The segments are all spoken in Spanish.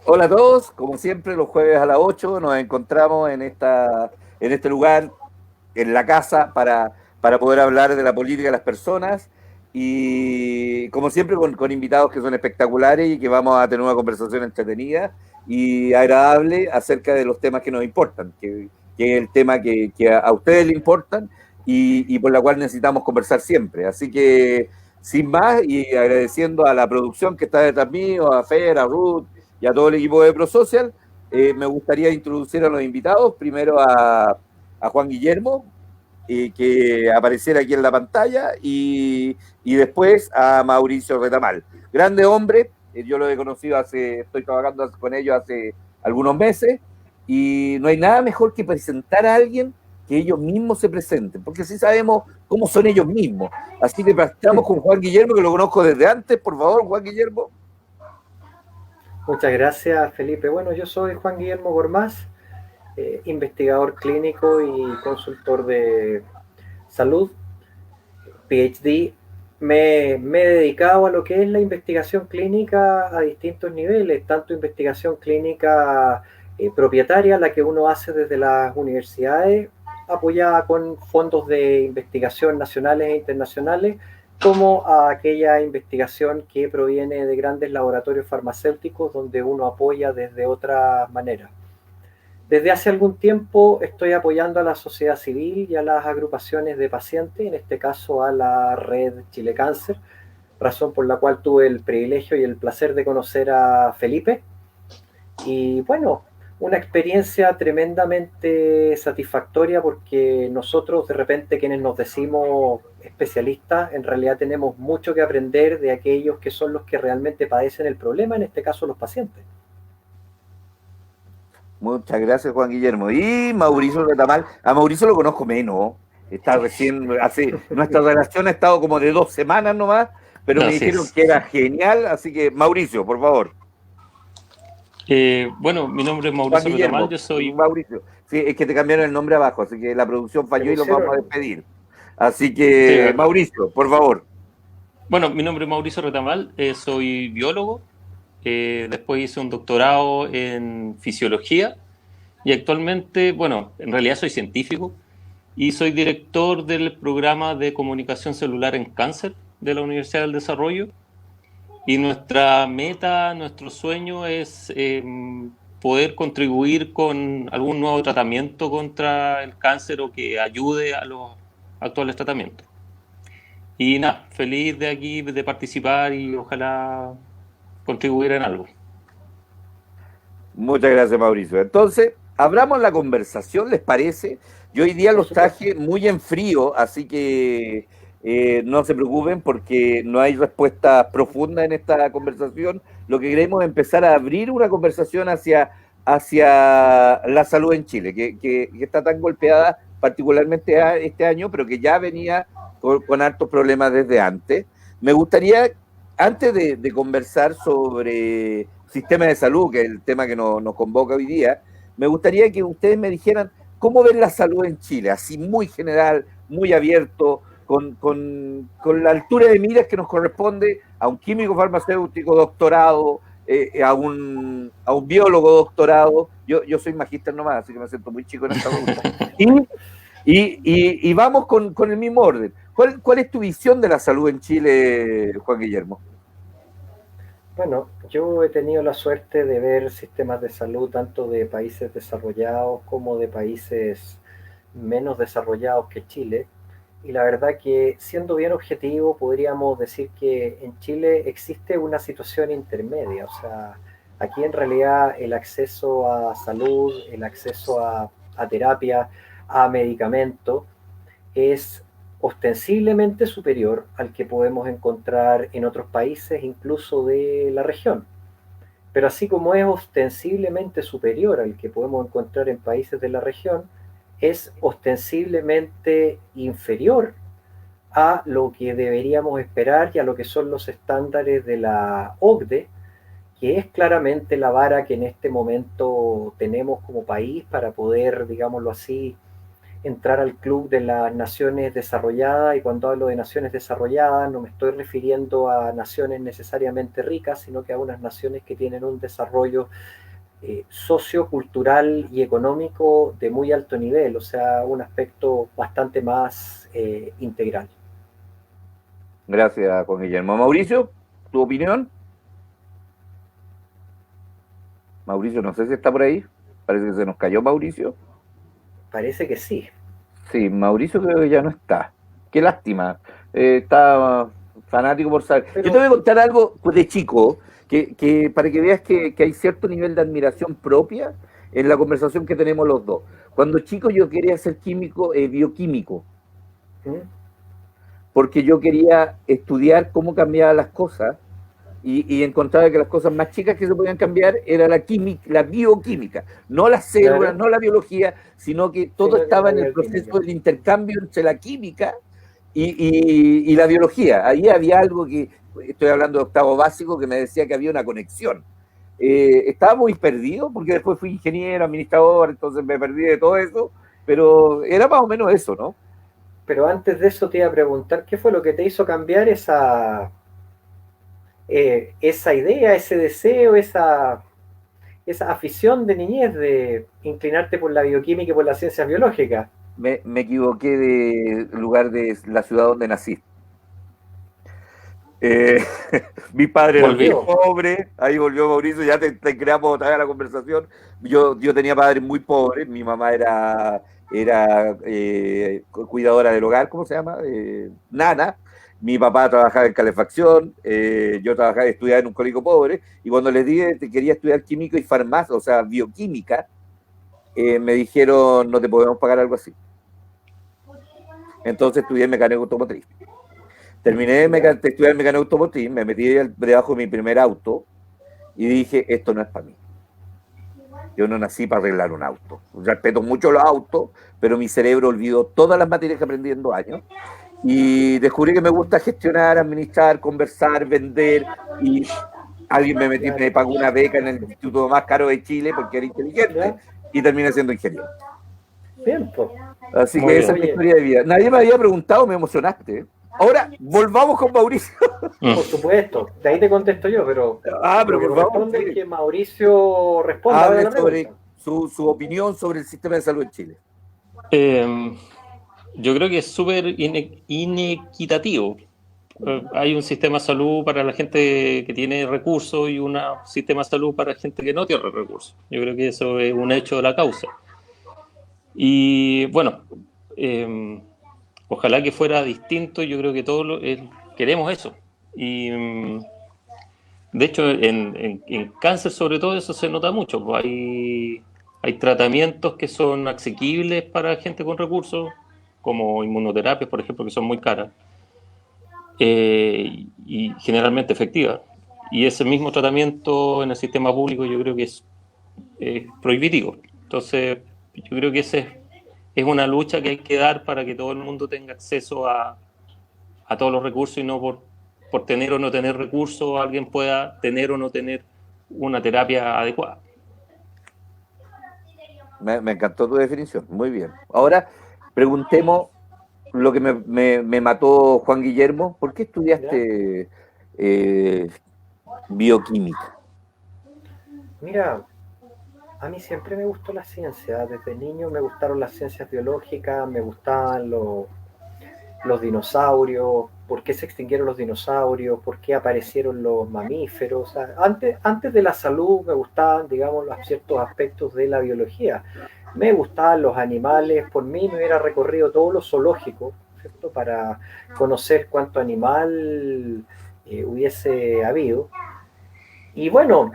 Hola a todos, como siempre los jueves a las 8 nos encontramos en este lugar, en la casa, para poder hablar de la política de las personas y como siempre con invitados que son espectaculares y que vamos a tener una conversación entretenida y agradable acerca de los temas que nos importan, que es el tema que a ustedes les importan y por la cual necesitamos conversar siempre. Así que sin más y agradeciendo a la producción que está detrás mío, a Fer, a Ruth y a todo el equipo de ProSocial, me gustaría introducir a los invitados, primero a Juan Guillermo, que apareciera aquí en la pantalla, y después a Mauricio Retamal. Grande hombre, yo lo he conocido estoy trabajando con ellos hace algunos meses, y no hay nada mejor que presentar a alguien que ellos mismos se presenten, porque sí sabemos cómo son ellos mismos. Así que partamos con Juan Guillermo, que lo conozco desde antes. Por favor, Juan Guillermo. Muchas gracias, Felipe. Bueno, yo soy Juan Guillermo Gormaz, investigador clínico y consultor de salud, PhD. Me he dedicado a lo que es la investigación clínica a distintos niveles, tanto investigación clínica propietaria, la que uno hace desde las universidades, apoyada con fondos de investigación nacionales e internacionales, como a aquella investigación que proviene de grandes laboratorios farmacéuticos donde uno apoya desde otra manera. Desde hace algún tiempo estoy apoyando a la sociedad civil y a las agrupaciones de pacientes, en este caso a la red Chile Cáncer, razón por la cual tuve el privilegio y el placer de conocer a Felipe. Y bueno, una experiencia tremendamente satisfactoria porque nosotros de repente quienes nos decimos especialistas, en realidad tenemos mucho que aprender de aquellos que son los que realmente padecen el problema, en este caso los pacientes. Muchas gracias, Juan Guillermo. Y Mauricio Retamal, a Mauricio lo conozco menos. Está recién, nuestra relación ha estado como de 2 semanas nomás, pero me Así dijeron es. que era genial, así que Mauricio, por favor. Bueno, mi nombre es Juan Mauricio Retamal, Guillermo, yo soy... Mauricio. Sí, es que te cambiaron el nombre abajo, así que la producción Me falló y los vamos a pusieron, despedir. Así Sí, que, Mauricio, por favor. bueno, mi nombre es Mauricio Retamal, soy biólogo, después hice un doctorado en fisiología y actualmente, bueno, en realidad soy científico y soy director del programa de comunicación celular en cáncer de la Universidad del Desarrollo. Y nuestra meta, nuestro sueño es poder contribuir con algún nuevo tratamiento contra el cáncer o que ayude a los actuales tratamientos. Y nada, feliz de aquí, de participar y ojalá contribuir en algo. Muchas gracias, Mauricio. Entonces, abramos la conversación, ¿les parece? Yo hoy día por los supuesto. traje muy en frío, así que no se preocupen porque no hay respuesta profunda en esta conversación. Lo que queremos es empezar a abrir una conversación hacia la salud en Chile, que está tan golpeada particularmente este año, pero que ya venía con hartos problemas desde antes. Me gustaría, antes de conversar sobre sistema de salud, que es el tema que nos convoca hoy día, me gustaría que ustedes me dijeran cómo ven la salud en Chile, así muy general, muy abierto, con la altura de miras que nos corresponde a un químico farmacéutico doctorado, a un biólogo doctorado. Yo soy magíster nomás, así que me siento muy chico en esta pregunta. Y, y vamos con el mismo orden. ¿Cuál es tu visión de la salud en Chile, Juan Guillermo? Bueno, yo he tenido la suerte de ver sistemas de salud tanto de países desarrollados como de países menos desarrollados que Chile. Y la verdad que siendo bien objetivo podríamos decir que en Chile existe una situación intermedia. O sea, aquí en realidad el acceso a salud, el acceso a terapia, a medicamentos, es ostensiblemente superior al que podemos encontrar en otros países, incluso de la región. Pero así como es ostensiblemente superior al que podemos encontrar en países de la región, es ostensiblemente inferior a lo que deberíamos esperar y a lo que son los estándares de la OCDE, que es claramente la vara que en este momento tenemos como país para poder, digámoslo así, entrar al club de las naciones desarrolladas, y cuando hablo de naciones desarrolladas no me estoy refiriendo a naciones necesariamente ricas, sino que a unas naciones que tienen un desarrollo sociocultural y económico de muy alto nivel, o sea, un aspecto bastante más integral. Gracias, Juan Guillermo. Mauricio, ¿tu opinión? Mauricio, no sé si está por ahí. Parece que se nos cayó Mauricio. Parece que sí. Sí, Mauricio creo que ya no está. Qué lástima. Está fanático por saber. Pero, Yo te voy a contar algo de chico, que para que veas que hay cierto nivel de admiración propia en la conversación que tenemos los dos. Cuando chico yo quería ser químico, bioquímico, ¿Mm? porque yo quería estudiar cómo cambiaban las cosas y encontraba que las cosas más chicas que se podían cambiar era la química, la bioquímica, no las células, Claro. no la biología, sino que todo Sino que estaba la en el bioquímica. proceso del intercambio entre la química y la biología. Ahí había algo que, estoy hablando de octavo básico, que me decía que había una conexión. Estaba muy perdido, porque después fui ingeniero, administrador, entonces me perdí de todo eso, pero era más o menos eso, ¿no? Pero antes de eso te iba a preguntar, ¿qué fue lo que te hizo cambiar esa idea, ese deseo, esa afición de niñez de inclinarte por la bioquímica y por las ciencias biológicas? Me equivoqué de lugar de la ciudad donde nací. Eh, mi padre era muy Volvió. pobre, ahí volvió Mauricio, ya te creamos otra vez la conversación. Yo tenía padres muy pobres, mi mamá era cuidadora del hogar, ¿cómo se llama? Nana. Mi papá trabajaba en calefacción, yo trabajaba, estudiaba en un colegio pobre, y cuando les dije que quería estudiar químico y farmacia, o sea, bioquímica, me dijeron, no te podemos pagar algo así. Entonces estudié mecánico automotriz. Terminé de estudiar mecánico automotriz, me metí debajo de mi primer auto y dije, esto no es para mí. Yo no nací para arreglar un auto. Respeto mucho los autos, pero mi cerebro olvidó todas las materias que aprendí en 2 años y descubrí que me gusta gestionar, administrar, conversar, vender, y alguien me pagó una beca en el instituto más caro de Chile porque era inteligente, y terminé siendo ingeniero. Bien, pues. Así Muy que esa bien. es mi historia de vida. Nadie me había preguntado, me emocionaste. Ahora, volvamos con Mauricio. Por supuesto, de ahí te contesto yo, pero Pero lo que por favor, corresponde sí. es que Mauricio responda ahora Hable la sobre pregunta. su opinión sobre el sistema de salud en Chile. Yo creo que es súper inequitativo. Hay un sistema de salud para la gente que tiene recursos y un sistema de salud para la gente que no tiene recursos. Yo creo que eso es un hecho de la causa. Y bueno, ojalá que fuera distinto. Yo creo que todos queremos eso. Y de hecho, en cáncer sobre todo eso se nota mucho. Pues hay tratamientos que son asequibles para gente con recursos, como inmunoterapias, por ejemplo, que son muy caras y generalmente efectivas. Y ese mismo tratamiento en el sistema público yo creo que es prohibitivo. Entonces, yo creo que ese es una lucha que hay que dar para que todo el mundo tenga acceso a todos los recursos y no por tener o no tener recursos alguien pueda tener o no tener una terapia adecuada. Me encantó tu definición, muy bien. Ahora, preguntemos lo que me mató Juan Guillermo. ¿Por qué estudiaste bioquímica? Mira, a mí siempre me gustó la ciencia. Desde niño me gustaron las ciencias biológicas, me gustaban los dinosaurios, por qué se extinguieron los dinosaurios, por qué aparecieron los mamíferos. O sea, antes de la salud me gustaban, digamos, ciertos aspectos de la biología. Me gustaban los animales, por mí me hubiera recorrido todos los zoológicos, ¿cierto? Para conocer cuánto animal hubiese habido. Y bueno,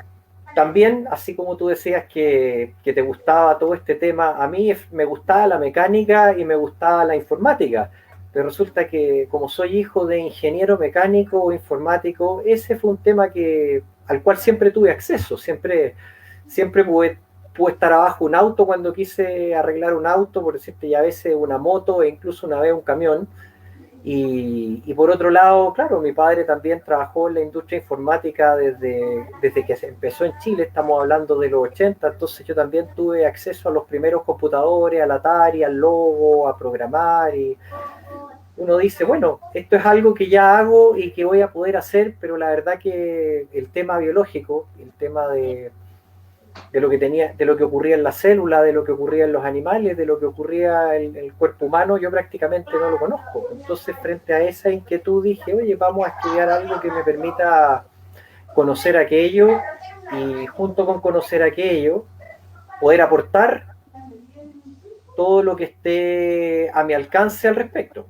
también, así como tú decías que te gustaba todo este tema, a mí me gustaba la mecánica y me gustaba la informática. Pero resulta que como soy hijo de ingeniero mecánico o informático, ese fue un tema al cual siempre tuve acceso. Siempre pude estar abajo un auto cuando quise arreglar un auto, por decirte, ya a veces una moto e incluso una vez un camión. Y por otro lado, claro, mi padre también trabajó en la industria informática desde que se empezó en Chile, estamos hablando de los 80, entonces yo también tuve acceso a los primeros computadores, al Atari, al Logo, a programar, y uno dice, bueno, esto es algo que ya hago y que voy a poder hacer, pero la verdad que el tema biológico, el tema de lo que ocurría en la célula, de lo que ocurría en los animales, de lo que ocurría en el cuerpo humano, yo prácticamente no lo conozco. Entonces, frente a esa inquietud dije, oye, vamos a estudiar algo que me permita conocer aquello y junto con conocer aquello, poder aportar todo lo que esté a mi alcance al respecto.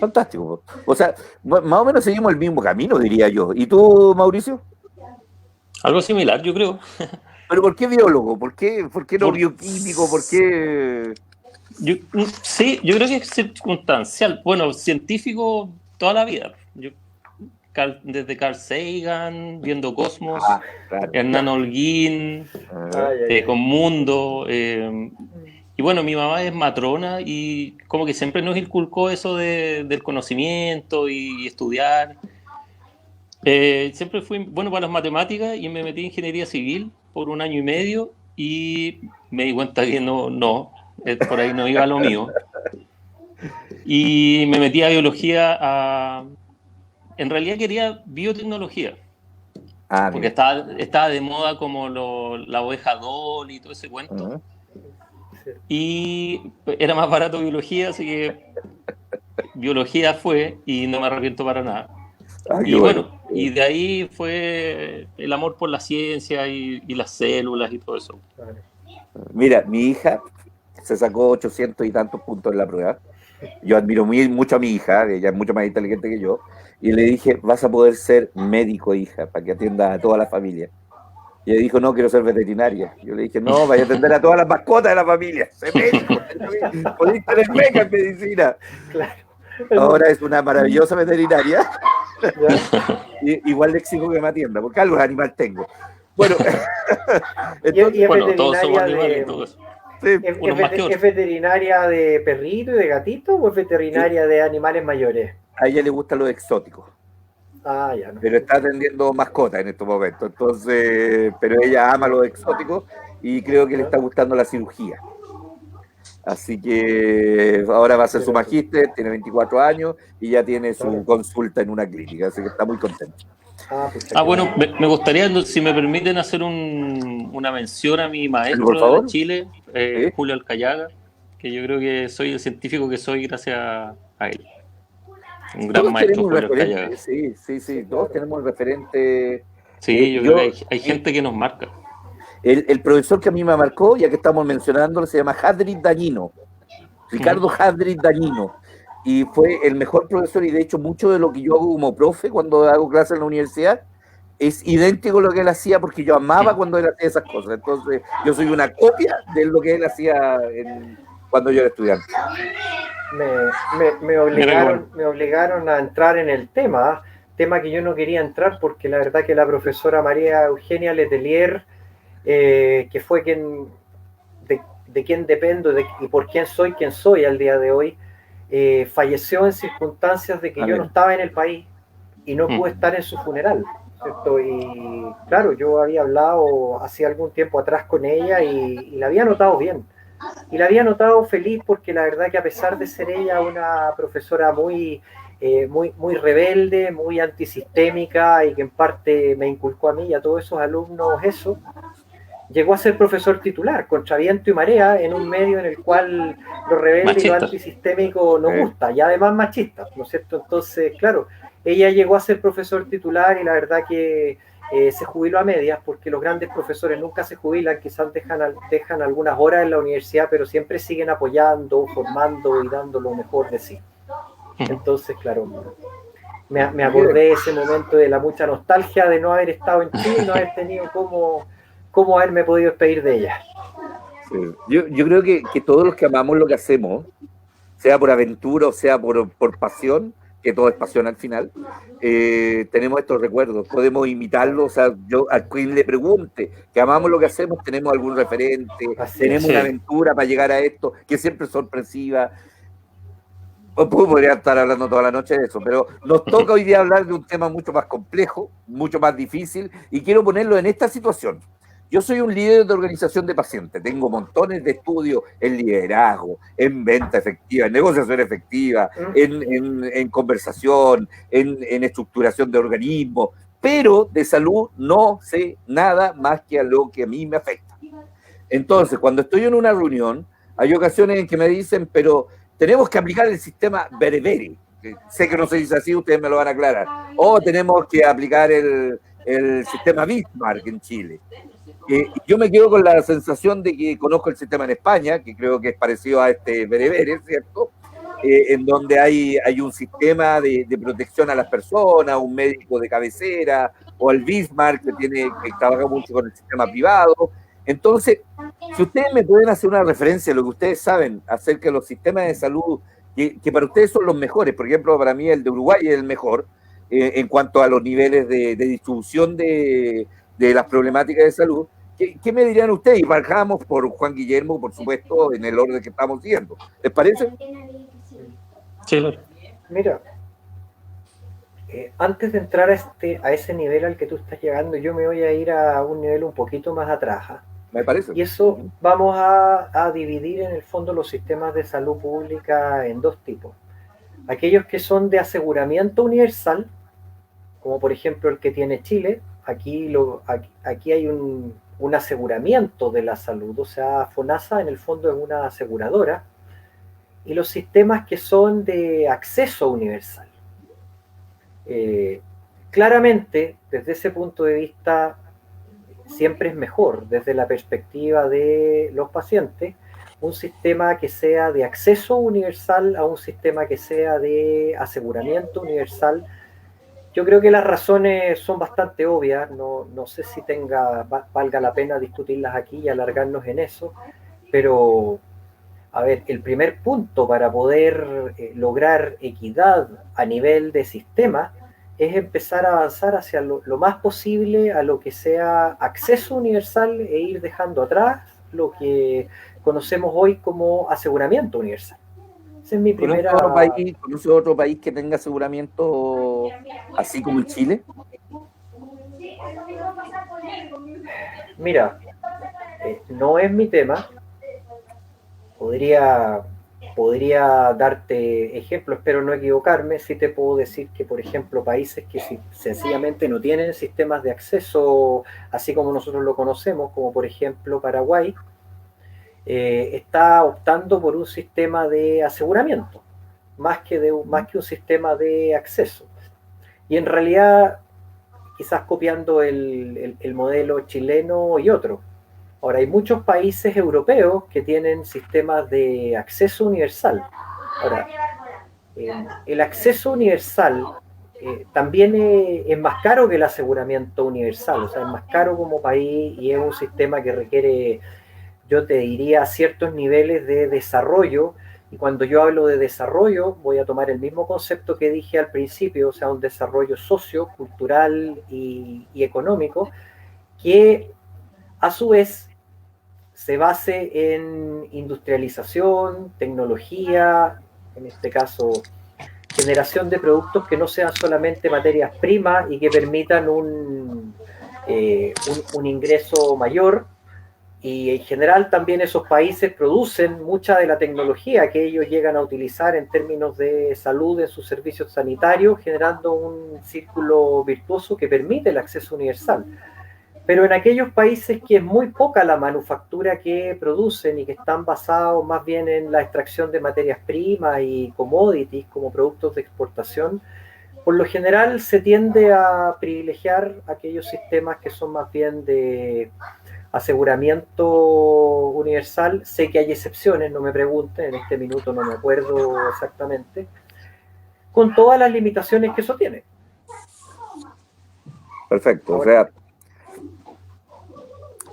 Fantástico. O sea, más o menos seguimos el mismo camino, diría yo. ¿Y tú, Mauricio? Algo similar, yo creo. ¿Pero por qué biólogo? ¿Por qué no bioquímico? ¿Por qué...? Sí, yo creo que es circunstancial. Bueno, científico toda la vida. Desde Carl Sagan, viendo Cosmos, claro. Hernán Holguín, con Mundo. Y bueno, mi mamá es matrona y como que siempre nos inculcó eso del conocimiento y estudiar. Siempre fui bueno para las matemáticas y me metí en ingeniería civil por 1 año y medio y me di cuenta que no, por ahí no iba lo mío. Y me metí a biología, en realidad quería biotecnología, porque estaba de moda como la oveja Dolly y todo ese cuento. Y era más barato biología, así que biología fue y no me arrepiento para nada. Y bueno, y de ahí fue el amor por la ciencia y las células y todo eso. Mira, mi hija se sacó 800 y tantos puntos en la prueba. Yo admiro mucho a mi hija, ella es mucho más inteligente que yo, y le dije, vas a poder ser médico, hija, para que atienda a toda la familia. Y ella dijo, no, quiero ser veterinaria. Yo le dije, no, vaya a atender a todas las mascotas de la familia. Sé médico, podéis tener beca en medicina. Claro. Ahora es una maravillosa veterinaria. Igual le exijo que me atienda, porque algo de animal tengo. Bueno, entonces, bueno, todos somos animales, todos. Sí, ¿Es veterinaria de perrito y de gatito o es veterinaria de animales mayores? A ella le gustan los exóticos. Ya no. Pero está atendiendo mascotas en estos momentos. Entonces, pero ella ama los exóticos y creo que le está gustando la cirugía. Así que ahora va a hacer su magíster, tiene 24 años y ya tiene su consulta en una clínica, así que está muy contento. Bueno, me gustaría, si me permiten, hacer una mención a mi maestro de Chile, ¿sí? Julio Alcayaga, que yo creo que soy el científico que soy gracias a él. Un gran todos maestro, Julio Alcayaga. Sí, todos tenemos referente. Sí, yo creo que hay gente que nos marca. El profesor que a mí me marcó, ya que estamos mencionándolo, se llama Hadrid Dañino, Ricardo Hadrid Dañino, y fue el mejor profesor, y de hecho mucho de lo que yo hago como profe cuando hago clases en la universidad es idéntico a lo que él hacía, porque yo amaba cuando él hacía esas cosas. Entonces yo soy una copia de lo que él hacía cuando yo era estudiante. Me obligaron a entrar en el tema que yo no quería entrar, porque la verdad que la profesora María Eugenia Letelier, que fue de quien dependo y por quién soy al día de hoy, falleció en circunstancias de que yo no estaba en el país y no pude estar en su funeral, ¿cierto? Y claro, yo había hablado hace algún tiempo atrás con ella y la había notado bien. Y la había notado feliz, porque la verdad que a pesar de ser ella una profesora muy rebelde, muy antisistémica, y que en parte me inculcó a mí y a todos esos alumnos eso, llegó a ser profesor titular, contra viento y marea, en un medio en el cual lo rebelde y lo antisistémico nos gusta, y además machista, ¿no es cierto? Entonces, claro, ella llegó a ser profesor titular y la verdad que se jubiló a medias, porque los grandes profesores nunca se jubilan, quizás dejan algunas horas en la universidad, pero siempre siguen apoyando, formando y dando lo mejor de sí. Entonces, claro, me acordé de ese momento de la mucha nostalgia de no haber estado en Chile, no haber tenido cómo haberme podido despedir de ella. Sí. Yo creo que todos los que amamos lo que hacemos, sea por aventura o sea por pasión, que todo es pasión al final, tenemos estos recuerdos, podemos imitarlo. O sea, yo a quien le pregunte que amamos lo que hacemos, tenemos algún referente, tenemos una aventura para llegar a esto, que siempre es sorpresiva. Podría estar hablando toda la noche de eso, pero nos toca hoy día hablar de un tema mucho más complejo, mucho más difícil, y quiero ponerlo en esta situación. Yo soy un líder de organización de pacientes, tengo montones de estudios en liderazgo, en venta efectiva, en negociación efectiva, en conversación, en estructuración de organismos, pero de salud no sé nada más que a lo que a mí me afecta. Entonces, cuando estoy en una reunión, hay ocasiones en que me dicen, pero tenemos que aplicar el sistema Berebere. Sé que no se dice así, ustedes me lo van a aclarar. O tenemos que aplicar el sistema Bismarck en Chile. Yo me quedo con la sensación de que conozco el sistema en España, que creo que es parecido a este Berebere, ¿cierto? En donde hay un sistema de protección a las personas, un médico de cabecera, o el Bismarck que trabaja mucho con el sistema privado. Entonces, si ustedes me pueden hacer una referencia a lo que ustedes saben acerca de los sistemas de salud, que para ustedes son los mejores, por ejemplo, para mí el de Uruguay es el mejor, en cuanto a los niveles de distribución de las problemáticas de salud, ¿qué me dirían ustedes? Y bajamos por Juan Guillermo, por supuesto, en el orden que estamos siguiendo. ¿Les parece? Sí, claro. Mira, antes de entrar a ese nivel al que tú estás llegando, yo me voy a ir a un nivel un poquito más atrás. Me parece. Y eso vamos a dividir en el fondo los sistemas de salud pública en dos tipos. Aquellos que son de aseguramiento universal, como por ejemplo el que tiene Chile. Aquí hay un aseguramiento de la salud, o sea, FONASA en el fondo es una aseguradora. Y los sistemas que son de acceso universal. Claramente, desde ese punto de vista, siempre es mejor, desde la perspectiva de los pacientes, un sistema que sea de acceso universal a un sistema que sea de aseguramiento universal. Yo creo que las razones son bastante obvias, no sé si valga la pena discutirlas aquí y alargarnos en eso, pero a ver, el primer punto para poder lograr equidad a nivel de sistema es empezar a avanzar hacia lo más posible a lo que sea acceso universal e ir dejando atrás lo que conocemos hoy como aseguramiento universal. Esa es mi primera... ¿Conoce otro país que tenga aseguramiento así como en Chile? Mira, no es mi tema. Podría darte ejemplos, espero no equivocarme. Sí te puedo decir que, por ejemplo, países que sencillamente no tienen sistemas de acceso así como nosotros lo conocemos, como por ejemplo Paraguay, está optando por un sistema de aseguramiento, más que un sistema de acceso. Y en realidad, quizás copiando el modelo chileno y otro. Ahora, hay muchos países europeos que tienen sistemas de acceso universal. Ahora, el acceso universal también es más caro que el aseguramiento universal, o sea, es más caro como país y es un sistema que requiere, yo te diría, ciertos niveles de desarrollo. Y cuando yo hablo de desarrollo, voy a tomar el mismo concepto que dije al principio, o sea, un desarrollo socio, cultural y económico, que a su vez se base en industrialización, tecnología, en este caso generación de productos que no sean solamente materias primas y que permitan un ingreso mayor. Y en general también esos países producen mucha de la tecnología que ellos llegan a utilizar en términos de salud en sus servicios sanitarios, generando un círculo virtuoso que permite el acceso universal. Pero en aquellos países que es muy poca la manufactura que producen y que están basados más bien en la extracción de materias primas y commodities como productos de exportación, por lo general se tiende a privilegiar aquellos sistemas que son más bien de aseguramiento universal. Sé que hay excepciones, no me pregunten, en este minuto no me acuerdo exactamente, con todas las limitaciones que eso tiene. Perfecto, o sea,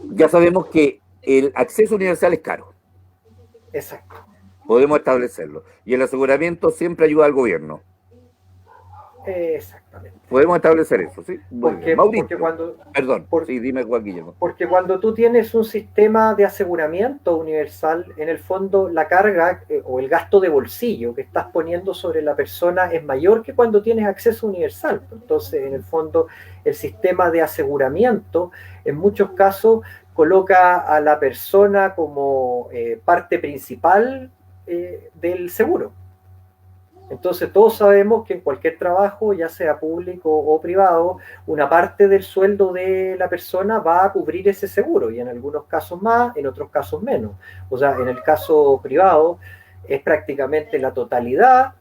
ya sabemos que el acceso universal es caro. Exacto. Podemos establecerlo. Y el aseguramiento siempre ayuda al gobierno. Exactamente. Podemos establecer eso, ¿sí? Muy bien. Mauricio, perdón, sí, dime, Juan Guillermo. Porque cuando tú tienes un sistema de aseguramiento universal, en el fondo la carga o el gasto de bolsillo que estás poniendo sobre la persona es mayor que cuando tienes acceso universal. Entonces, en el fondo, el sistema de aseguramiento, en muchos casos, coloca a la persona como parte principal del seguro. Entonces todos sabemos que en cualquier trabajo, ya sea público o privado, una parte del sueldo de la persona va a cubrir ese seguro, y en algunos casos más, en otros casos menos. O sea, en el caso privado es prácticamente la totalidad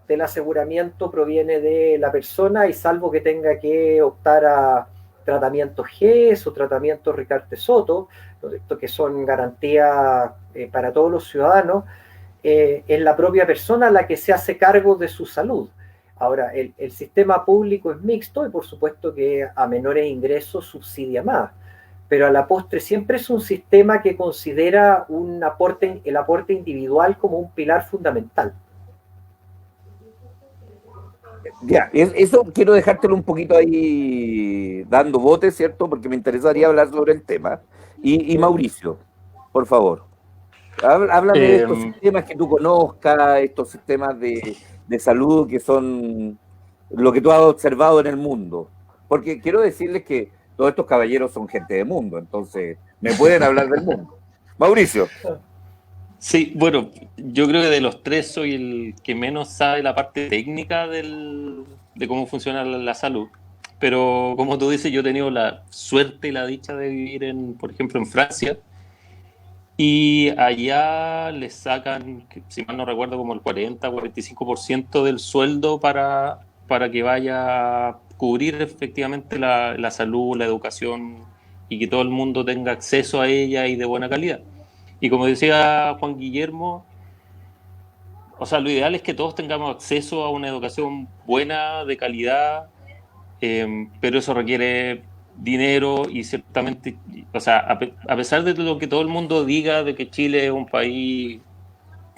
del aseguramiento proviene de la persona, y salvo que tenga que optar a tratamientos GES o tratamientos Ricarte Soto, que son garantías para todos los ciudadanos, es la propia persona la que se hace cargo de su salud. Ahora, el sistema público es mixto y por supuesto que a menores ingresos subsidia más, pero a la postre siempre es un sistema que considera el aporte individual como un pilar fundamental. Ya, eso quiero dejártelo un poquito ahí dando botes, ¿cierto? Porque me interesaría hablar sobre el tema. Y Mauricio, por favor. Háblame de estos sistemas que tú conozcas, estos sistemas de salud que son lo que tú has observado en el mundo. Porque quiero decirles que todos estos caballeros son gente de mundo, entonces me pueden hablar del mundo. Mauricio. Sí, bueno, yo creo que de los tres soy el que menos sabe la parte técnica de cómo funciona la salud. Pero como tú dices, yo he tenido la suerte y la dicha de vivir, por ejemplo, en Francia. Y allá les sacan, si mal no recuerdo, como el 40-45% del sueldo para que vaya a cubrir efectivamente la salud, la educación, y que todo el mundo tenga acceso a ella y de buena calidad. Y como decía Juan Guillermo, o sea, lo ideal es que todos tengamos acceso a una educación buena, de calidad, pero eso requiere dinero y ciertamente, o sea, a pesar de lo que todo el mundo diga de que Chile es un país,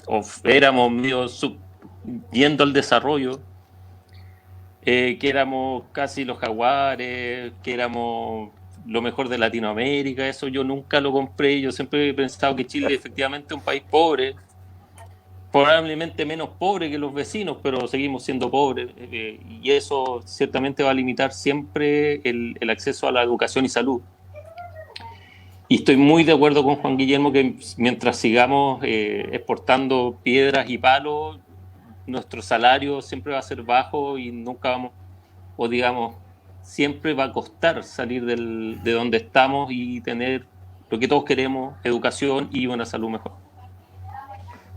o éramos medio yendo al desarrollo, que éramos casi los jaguares, que éramos lo mejor de Latinoamérica, eso yo nunca lo compré. Yo siempre he pensado que Chile efectivamente es un país pobre, probablemente menos pobre que los vecinos, pero seguimos siendo pobres, y eso ciertamente va a limitar siempre el acceso a la educación y salud. Y estoy muy de acuerdo con Juan Guillermo que mientras sigamos exportando piedras y palos, nuestro salario siempre va a ser bajo y nunca vamos, o digamos, siempre va a costar salir de donde estamos y tener lo que todos queremos, educación y una salud mejor.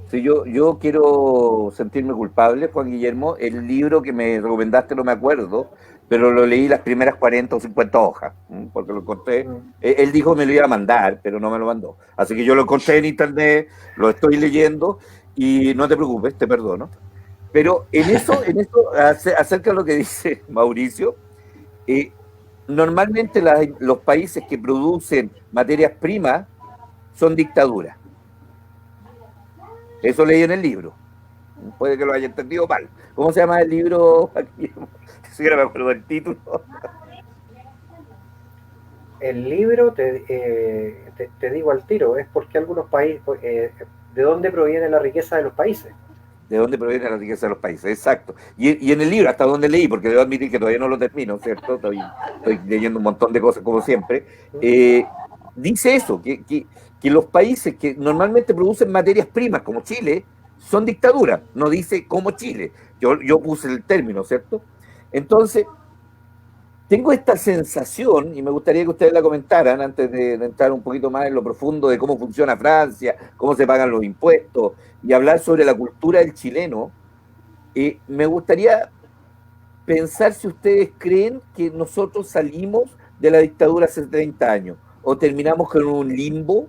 Sí, yo quiero sentirme culpable, Juan Guillermo. El libro que me recomendaste no me acuerdo, pero lo leí las primeras 40 o 50 hojas, porque lo encontré. Él dijo que me lo iba a mandar, pero no me lo mandó. Así que yo lo encontré en internet, lo estoy leyendo y no te preocupes, te perdono. Pero en eso acerca de lo que dice Mauricio, normalmente los países que producen materias primas son dictaduras. Eso leí en el libro. Puede que lo haya entendido mal. ¿Cómo se llama el libro? Aquí, si no me acuerdo del título. El libro, te digo al tiro, es porque algunos países, ¿de dónde proviene la riqueza de los países? ¿De dónde proviene la riqueza de los países? Exacto. Y en el libro, hasta donde leí, porque debo admitir que todavía no lo termino, ¿cierto? Estoy leyendo un montón de cosas como siempre. Dice eso, que los países que normalmente producen materias primas, como Chile, son dictaduras. No dice como Chile. Yo puse el término, ¿cierto? Entonces, tengo esta sensación, y me gustaría que ustedes la comentaran antes de entrar un poquito más en lo profundo de cómo funciona Francia, cómo se pagan los impuestos, y hablar sobre la cultura del chileno. Me gustaría pensar si ustedes creen que nosotros salimos de la dictadura hace 30 años, o terminamos con un limbo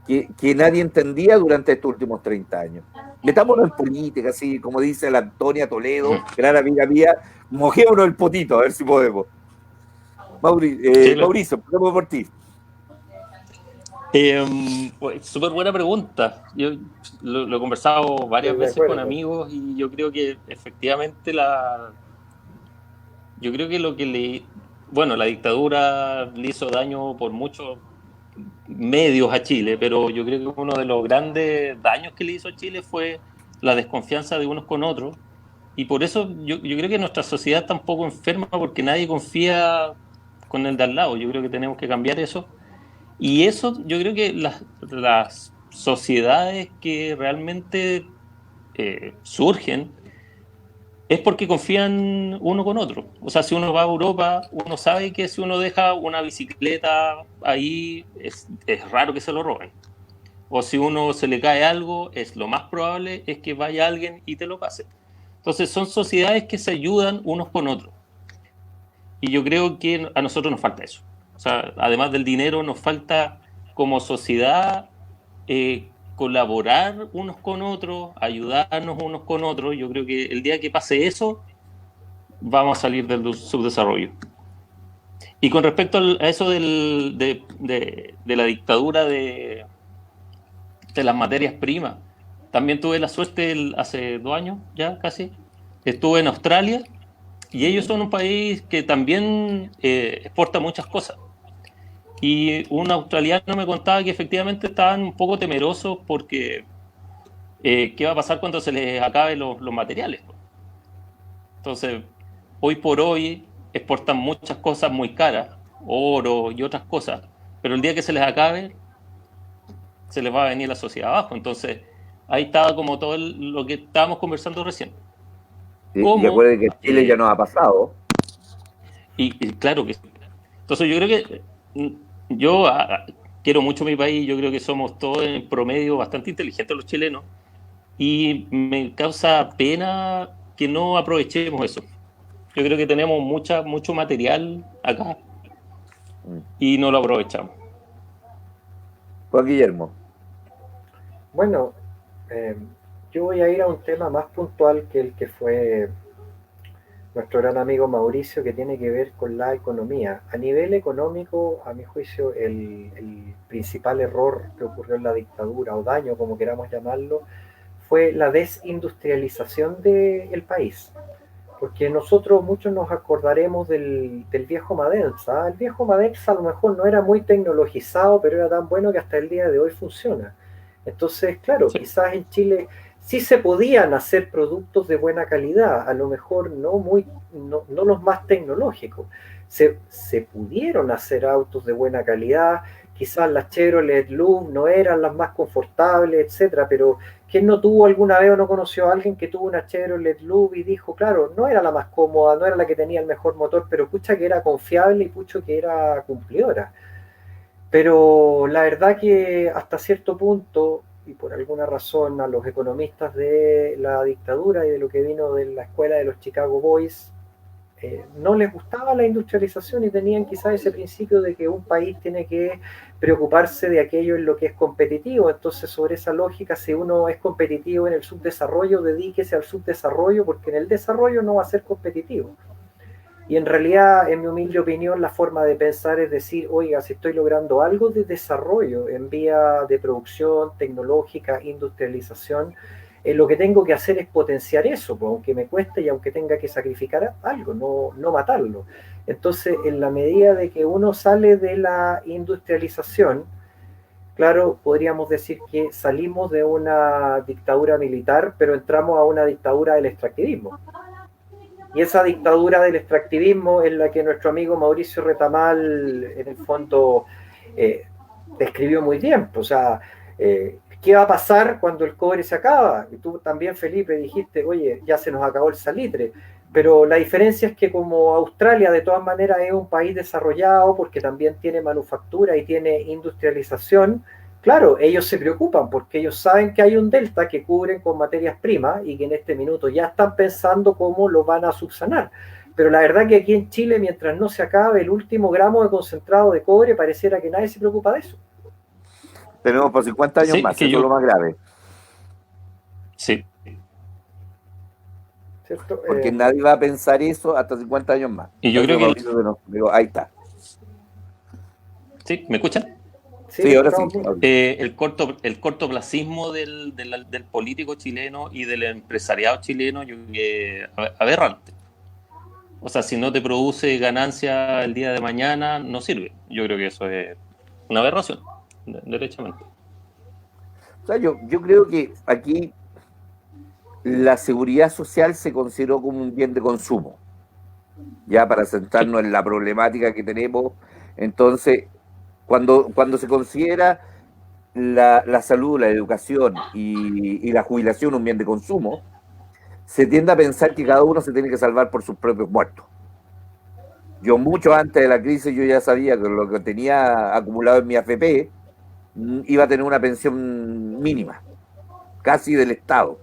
que nadie entendía durante estos últimos 30 años. Metámonos en política, así como dice la Antonia Toledo, gran amiga mía, mojémonos el potito, a ver si podemos. Mauricio, empecemos por ti. Súper buena pregunta. Yo lo he conversado varias veces con amigos y yo creo que efectivamente yo creo que la dictadura le hizo daño por muchos medios a Chile, pero yo creo que uno de los grandes daños que le hizo a Chile fue la desconfianza de unos con otros. Y por eso yo creo que nuestra sociedad está un poco enferma porque nadie confía con el de al lado. Yo creo que tenemos que cambiar eso. Y eso, yo creo que las sociedades que realmente surgen es porque confían uno con otro. O sea, si uno va a Europa, uno sabe que si uno deja una bicicleta ahí, es raro que se lo roben. O si uno se le cae algo, lo más probable es que vaya alguien y te lo pase. Entonces son sociedades que se ayudan unos con otros. Y yo creo que a nosotros nos falta eso. O sea, además del dinero, nos falta como sociedad colaborar unos con otros, ayudarnos unos con otros. Yo creo que el día que pase eso, vamos a salir del subdesarrollo. Y con respecto a eso de la dictadura de las materias primas, también tuve la suerte hace 2 años ya casi, estuve en Australia y ellos son un país que también exporta muchas cosas. Y un australiano me contaba que efectivamente estaban un poco temerosos porque qué va a pasar cuando se les acaben los materiales. Entonces, hoy por hoy exportan muchas cosas muy caras, oro y otras cosas, pero el día que se les acabe, se les va a venir la sociedad abajo. Entonces, ahí estaba como todo lo que estábamos conversando recién. Sí, y recuerden que Chile ya nos ha pasado. Y claro que... Entonces, yo creo que yo quiero mucho mi país, yo creo que somos todos en promedio bastante inteligentes los chilenos, y me causa pena que no aprovechemos eso. Yo creo que tenemos mucho material acá y no lo aprovechamos. Juan Guillermo. Bueno, yo voy a ir a un tema más puntual que el que fue nuestro gran amigo Mauricio, que tiene que ver con la economía. A nivel económico, a mi juicio, el principal error que ocurrió en la dictadura, o daño, como queramos llamarlo, fue la desindustrialización del país. Porque nosotros muchos nos acordaremos del viejo Madensa. El viejo Madensa a lo mejor no era muy tecnologizado, pero era tan bueno que hasta el día de hoy funciona. Entonces, claro, sí, quizás en Chile sí se podían hacer productos de buena calidad, a lo mejor no los más tecnológicos. Se pudieron hacer autos de buena calidad, quizás las Chevrolet Loop no eran las más confortables, etcétera, pero ¿quién no tuvo alguna vez o no conoció a alguien que tuvo una Chevrolet Loop y dijo, claro, no era la más cómoda, no era la que tenía el mejor motor, pero pucha que era confiable y pucha que era cumplidora? Pero la verdad que hasta cierto punto, y por alguna razón a los economistas de la dictadura y de lo que vino de la escuela de los Chicago Boys, no les gustaba la industrialización y tenían quizás ese principio de que un país tiene que preocuparse de aquello en lo que es competitivo. Entonces, sobre esa lógica, si uno es competitivo en el subdesarrollo, dedíquese al subdesarrollo, porque en el desarrollo no va a ser competitivo. Y en realidad, en mi humilde opinión, la forma de pensar es decir, oiga, si estoy logrando algo de desarrollo en vía de producción tecnológica, industrialización, lo que tengo que hacer es potenciar eso, pues, aunque me cueste y aunque tenga que sacrificar algo, no matarlo. Entonces, en la medida de que uno sale de la industrialización, claro, podríamos decir que salimos de una dictadura militar, pero entramos a una dictadura del extractivismo. Y esa dictadura del extractivismo es la que nuestro amigo Mauricio Retamal, en el fondo, describió muy bien. O sea, ¿qué va a pasar cuando el cobre se acaba? Y tú también, Felipe, dijiste, oye, ya se nos acabó el salitre. Pero la diferencia es que como Australia de todas maneras es un país desarrollado porque también tiene manufactura y tiene industrialización, claro, ellos se preocupan porque ellos saben que hay un delta que cubren con materias primas y que en este minuto ya están pensando cómo lo van a subsanar. Pero la verdad que aquí en Chile, mientras no se acabe el último gramo de concentrado de cobre, pareciera que nadie se preocupa de eso. Tenemos por 50 años más, eso es lo más grave. Sí. ¿Cierto? Porque nadie va a pensar eso hasta 50 años más. Y yo creo que... Digo, ahí está. ¿Sí? ¿Me escuchan? Sí, ahora sí. El cortoplacismo del político chileno y del empresariado chileno, yo creo que aberrante. O sea, si no te produce ganancia el día de mañana, no sirve. Yo creo que eso es una aberración, derechamente. O sea, yo creo que aquí la seguridad social se consideró como un bien de consumo, ya para Sí. centrarnos en la problemática que tenemos. Entonces, cuando se considera la salud, la educación y la jubilación un bien de consumo, se tiende a pensar que cada uno se tiene que salvar por sus propios muertos. Yo mucho antes de la crisis yo ya sabía que lo que tenía acumulado en mi AFP iba a tener una pensión mínima, casi del Estado.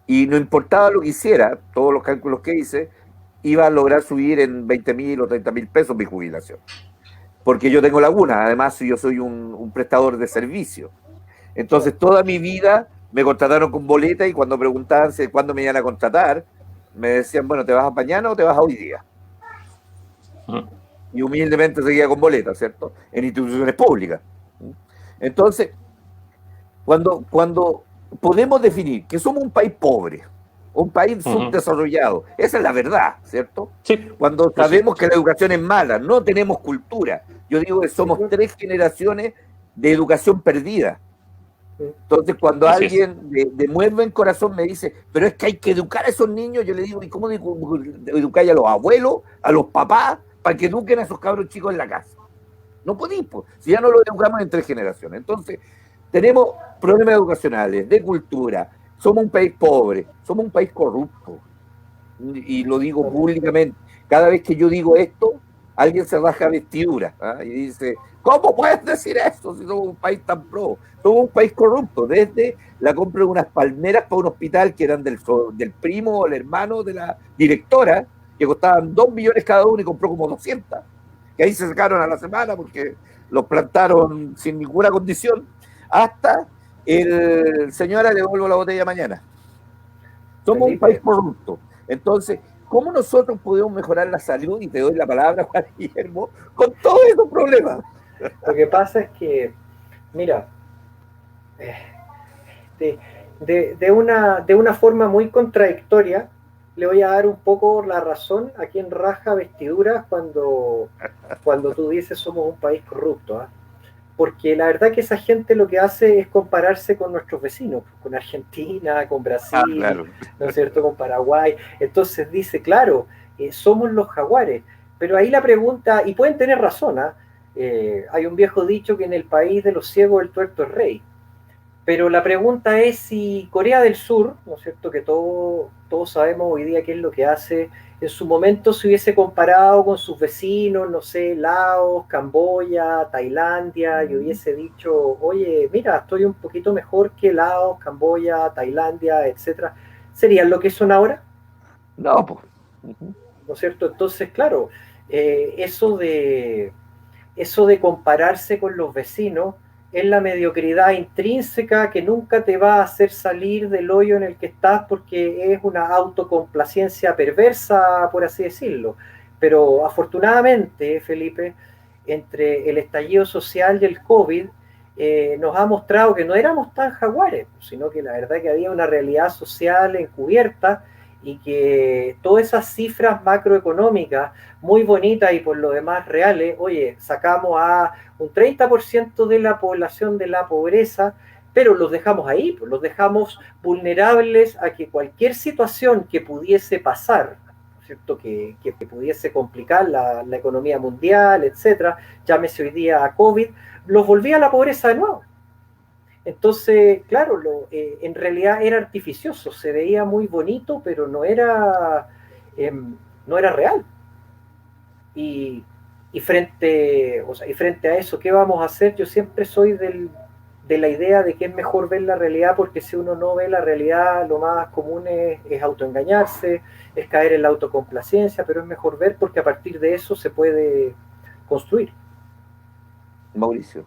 Y no importaba lo que hiciera, todos los cálculos que hice, iba a lograr subir en 20.000 o 30.000 pesos mi jubilación. Porque yo tengo laguna, además yo soy un prestador de servicio. Entonces toda mi vida me contrataron con boleta y cuando preguntaban cuándo me iban a contratar, me decían, bueno, ¿te vas a mañana o te vas a hoy día? Ujú. Y humildemente seguía con boleta, ¿cierto? En instituciones públicas. Entonces, cuando podemos definir que somos un país pobre, un país Ujú. subdesarrollado, esa es la verdad, ¿cierto? Sí, Cuando pues sí. sabemos que la educación es mala, no tenemos cultura. Yo digo que Sí, somos 3 generaciones de educación perdida. Entonces, cuando Así es. alguien de muy buen corazón me dice, pero es que hay que educar a esos niños, yo le digo, ¿y cómo educar a los abuelos, a los papás, para que eduquen a esos cabros chicos en la casa? No podéis, pues, si ya no lo educamos en 3 generaciones. Entonces, tenemos problemas educacionales, de cultura, somos un país pobre, somos un país corrupto, y lo digo públicamente. Cada vez que yo digo esto, alguien se raja vestidura, ¿ah? Y dice, ¿cómo puedes decir eso si somos un país tan pro? Somos un país corrupto, desde la compra de unas palmeras para un hospital que eran del primo o el hermano de la directora, que costaban 2 millones cada uno y compró como 200, que ahí se sacaron a la semana porque los plantaron sin ninguna condición, hasta el señora le devuelvo la botella mañana. Somos un país Felipe, corrupto. Entonces, ¿cómo nosotros podemos mejorar la salud? Y te doy la palabra, Juan Guillermo, con todos esos problemas. lo que pasa es que, mira, de, de una forma muy contradictoria, le voy a dar un poco la razón a quien raja vestiduras cuando tú dices somos un país corrupto, ¿eh? Porque la verdad que esa gente lo que hace es compararse con nuestros vecinos, con Argentina, con Ah, Brasil, claro. ¿no es cierto?, con Paraguay. Entonces dice, claro, somos los jaguares. Pero ahí la pregunta, y pueden tener razón, hay un viejo dicho que en el país de los ciegos el tuerto es rey. Pero la pregunta es si Corea del Sur, ¿no es cierto?, que todos sabemos hoy día qué es lo que hace, en su momento se hubiese comparado con sus vecinos, no sé, Laos, Camboya, Tailandia, y hubiese dicho, oye, mira, estoy un poquito mejor que Laos, Camboya, Tailandia, etcétera. ¿Serían lo que son ahora? No, pues. Uh-huh. ¿No es cierto? Entonces, claro, eh, eso de eso de compararse con los vecinos es la mediocridad intrínseca que nunca te va a hacer salir del hoyo en el que estás porque es una autocomplacencia perversa, por así decirlo. Pero afortunadamente, Felipe, entre el estallido social y el COVID, nos ha mostrado que no éramos tan jaguares, sino que la verdad que había una realidad social encubierta y que todas esas cifras macroeconómicas muy bonitas y por lo demás reales, oye, sacamos a un 30% de la población de la pobreza, pero los dejamos ahí, pues, los dejamos vulnerables a que cualquier situación que pudiese pasar, ¿cierto? Que pudiese complicar la economía mundial, etcétera, llámese hoy día a COVID, los volvía a la pobreza de nuevo. Entonces, claro, en realidad era artificioso, se veía muy bonito, pero no era real. Y, y frente a eso, ¿qué vamos a hacer? Yo siempre soy de la idea de que es mejor ver la realidad, porque si uno no ve la realidad, lo más común es autoengañarse, es caer en la autocomplacencia, pero es mejor ver porque a partir de eso se puede construir. Mauricio.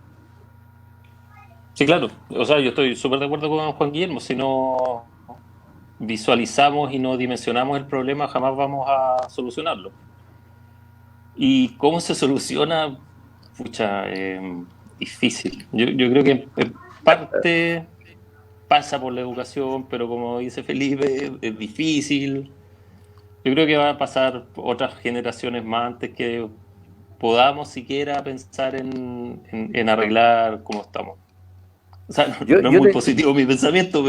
Sí, claro. O sea, yo estoy súper de acuerdo con Juan Guillermo. Si no visualizamos y no dimensionamos el problema, jamás vamos a solucionarlo. ¿Y cómo se soluciona? Pucha, difícil. Yo creo que en parte pasa por la educación, pero como dice Felipe, es difícil. Yo creo que va a pasar otras generaciones más antes que podamos siquiera pensar en arreglar cómo estamos. O sea, Yo, no es yo muy te- positivo mi pensamiento,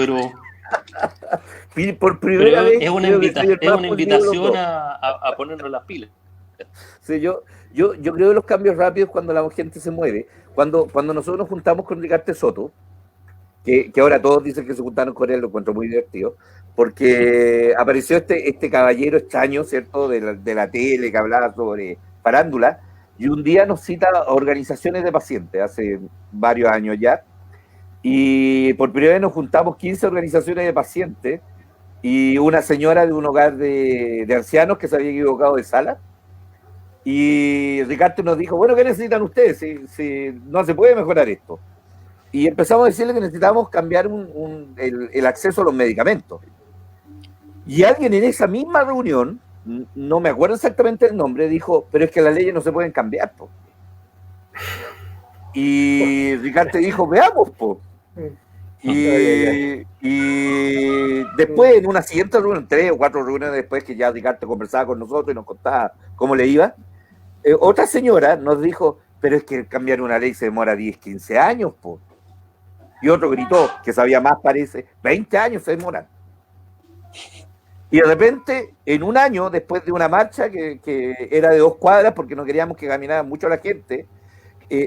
por primera pero vez creo que soy el es más una positivo de los invitación dos. a ponernos las pilas. Sí, yo creo en los cambios rápidos cuando la gente se mueve. Cuando nosotros nos juntamos con Ricardo Soto, que ahora todos dicen que se juntaron con él, lo encuentro muy divertido, porque apareció este caballero extraño, ¿cierto?, de la tele que hablaba sobre farándula, y un día nos cita a organizaciones de pacientes, hace varios años ya, y por primera vez nos juntamos 15 organizaciones de pacientes y una señora de un hogar de ancianos que se había equivocado de sala. Y Ricardo nos dijo, bueno, ¿qué necesitan ustedes? Si no se puede mejorar esto. Y empezamos a decirle que necesitábamos cambiar el acceso a los medicamentos. Y alguien en esa misma reunión, no me acuerdo exactamente el nombre, dijo, pero es que las leyes no se pueden cambiar, po. Y Ricardo dijo, veamos, po. Y después, en una siguiente reunión, 3 o 4 reuniones después, que ya Ricardo conversaba con nosotros y nos contaba cómo le iba, otra señora nos dijo, pero es que cambiar una ley se demora 10, 15 años, po. Y otro gritó, que sabía más parece, 20 años se demoran. Y de repente, en un año, después de una marcha que era de 2 cuadras, porque no queríamos que caminara mucho la gente,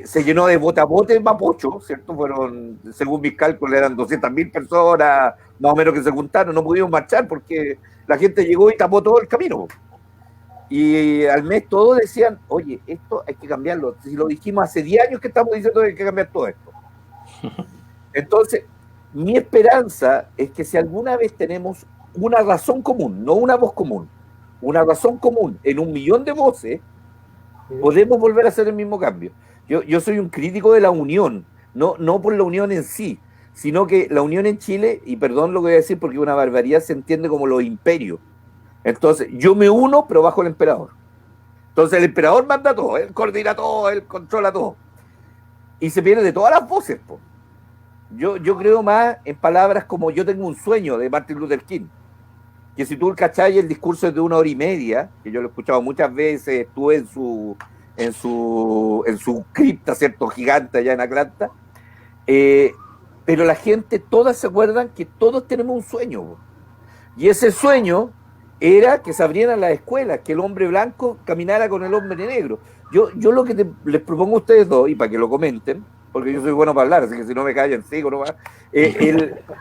se llenó de bote en Mapocho, ¿cierto? Fueron, según mis cálculos, eran 200.000 personas, más o menos, que se juntaron, no pudimos marchar porque la gente llegó y tapó todo el camino. Y al mes todos decían, oye, esto hay que cambiarlo. Si lo dijimos hace 10 años que estamos diciendo que hay que cambiar todo esto. Entonces, mi esperanza es que si alguna vez tenemos una razón común, no una voz común, una razón común en 1 millón de voces, podemos volver a hacer el mismo cambio. Yo soy un crítico de la unión, no por la unión en sí, sino que la unión en Chile, y perdón lo que voy a decir porque una barbaridad, se entiende como los imperios. Entonces, yo me uno, pero bajo el emperador. Entonces, el emperador manda todo, él coordina todo, él controla todo. Y se pierde de todas las voces, po. Yo creo más en palabras como yo tengo un sueño de Martin Luther King, que si tú cachai el discurso es de 1 hora y media, que yo lo he escuchado muchas veces, estuve en su cripta, ¿cierto?, gigante allá en Atlanta, eh, pero la gente, todas se acuerdan que todos tenemos un sueño, y ese sueño era que se abrieran las escuelas, que el hombre blanco caminara con el hombre negro. Yo lo que les propongo a ustedes dos, y para que lo comenten, porque yo soy bueno para hablar, así que si no me callan, sigo nomás.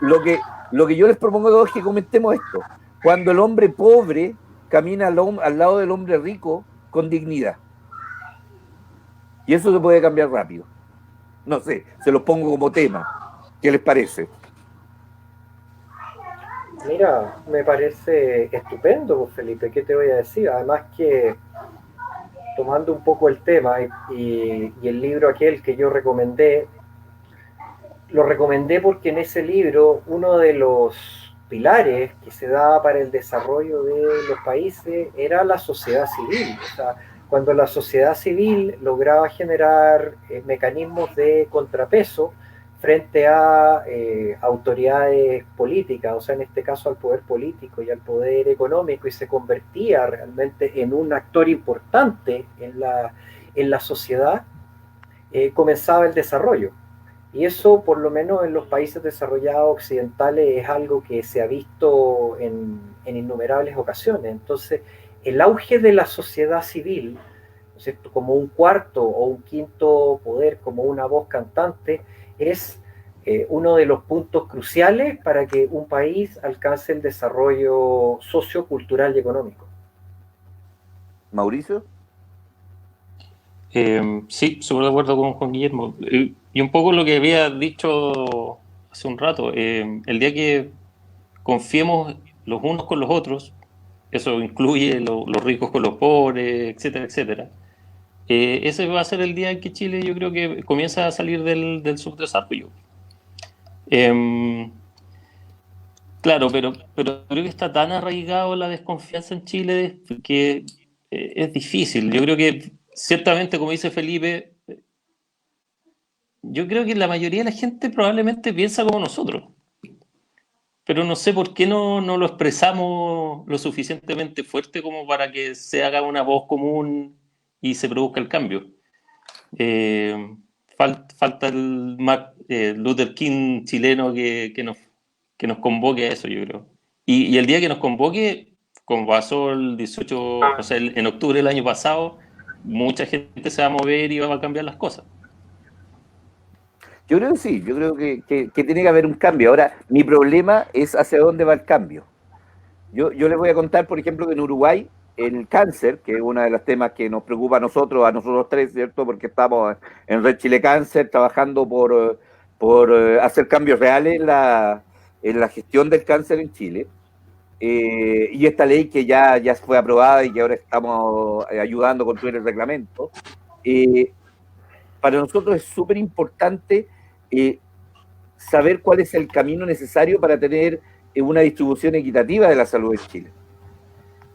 Lo que yo les propongo a todos es que comentemos esto. Cuando el hombre pobre camina al lado del hombre rico con dignidad. Y eso se puede cambiar rápido. No sé, se los pongo como tema. ¿Qué les parece? Mira, me parece estupendo, Felipe, ¿qué te voy a decir? Además que tomando un poco el tema y el libro aquel que yo recomendé, lo recomendé porque en ese libro uno de los pilares que se daba para el desarrollo de los países era la sociedad civil. O sea, cuando la sociedad civil lograba generar mecanismos de contrapeso frente a autoridades políticas, o sea, en este caso al poder político y al poder económico, y se convertía realmente en un actor importante en la sociedad, comenzaba el desarrollo. Y eso, por lo menos en los países desarrollados occidentales, es algo que se ha visto en innumerables ocasiones. Entonces, el auge de la sociedad civil, ¿no es cierto?, como un cuarto o un quinto poder, como una voz cantante, es uno de los puntos cruciales para que un país alcance el desarrollo sociocultural y económico. Mauricio. Sí, súper de acuerdo con Juan Guillermo. Y un poco lo que había dicho hace un rato, el día que confiemos los unos con los otros, eso incluye los ricos con los pobres, etcétera, etcétera. Ese va a ser el día en que Chile, yo creo que comienza a salir del subdesarrollo. Claro, pero creo que está tan arraigado la desconfianza en Chile que es difícil. Yo creo que ciertamente, como dice Felipe, yo creo que la mayoría de la gente probablemente piensa como nosotros, pero no sé por qué no lo expresamos lo suficientemente fuerte como para que se haga una voz común y se produzca el cambio. Eh, falta el Luther King chileno que nos convoque a eso, yo creo. Y el día que nos convoque, como pasó el 18, o sea, en octubre del año pasado, mucha gente se va a mover y va a cambiar las cosas. Yo creo que sí, yo creo que tiene que haber un cambio. Ahora, mi problema es hacia dónde va el cambio. Yo les voy a contar, por ejemplo, que en Uruguay el cáncer, que es uno de los temas que nos preocupa a nosotros tres, ¿cierto? Porque estamos en Red Chile Cáncer trabajando por hacer cambios reales en la gestión del cáncer en Chile. Y esta ley que ya fue aprobada y que ahora estamos ayudando a construir el reglamento, para nosotros es súper importante saber cuál es el camino necesario para tener una distribución equitativa de la salud en Chile.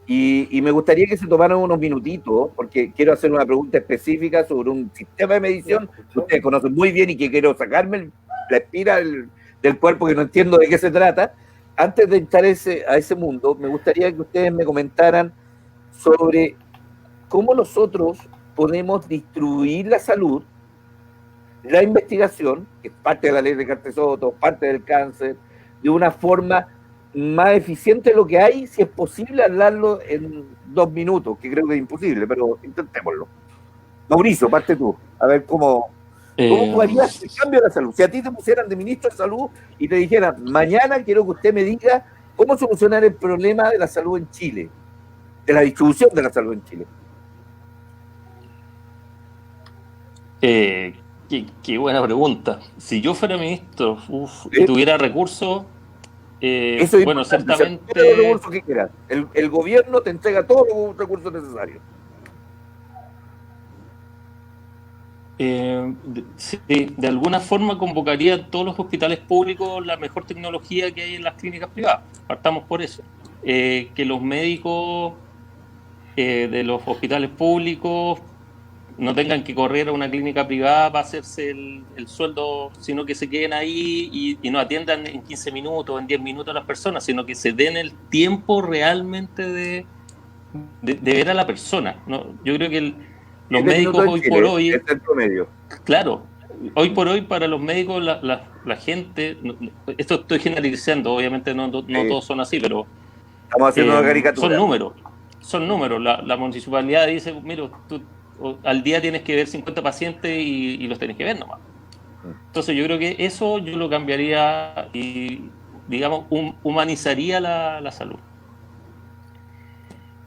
Y me gustaría que se tomaran unos minutitos, porque quiero hacer una pregunta específica sobre un sistema de medición que ustedes conocen muy bien y que quiero sacarme la espira del cuerpo, que no entiendo de qué se trata. Antes de entrar a ese mundo, me gustaría que ustedes me comentaran sobre cómo nosotros podemos distribuir la salud, la investigación, que es parte de la ley de Cartesoto, parte del cáncer, de una forma más eficiente de lo que hay, si es posible hablarlo en 2 minutos, que creo que es imposible, pero intentémoslo. Mauricio, parte tú, a ver cómo harías el cambio de la salud. Si a ti te pusieran de ministro de salud y te dijeran, mañana quiero que usted me diga cómo solucionar el problema de la salud en Chile, de la distribución de la salud en Chile. Qué buena pregunta. Si yo fuera ministro y tuviera recursos, bueno, ciertamente... Todos los recursos que quieras. El gobierno te entrega todos los recursos necesarios. Sí, de alguna forma convocaría a todos los hospitales públicos la mejor tecnología que hay en las clínicas privadas. Partamos por eso. Que los médicos de los hospitales públicos no tengan que correr a una clínica privada para hacerse el sueldo, sino que se queden ahí y no atiendan en 15 minutos, en 10 minutos a las personas, sino que se den el tiempo realmente de ver a la persona, ¿no? Yo creo que los médicos hoy por hoy... Es el promedio. Claro, hoy por hoy para los médicos la gente, esto estoy generalizando, obviamente no todos son así, pero estamos haciendo una caricatura. Son números. La municipalidad dice, mira, tú al día tienes que ver 50 pacientes y los tenés que ver nomás. Entonces yo creo que eso yo lo cambiaría y, digamos, humanizaría la salud.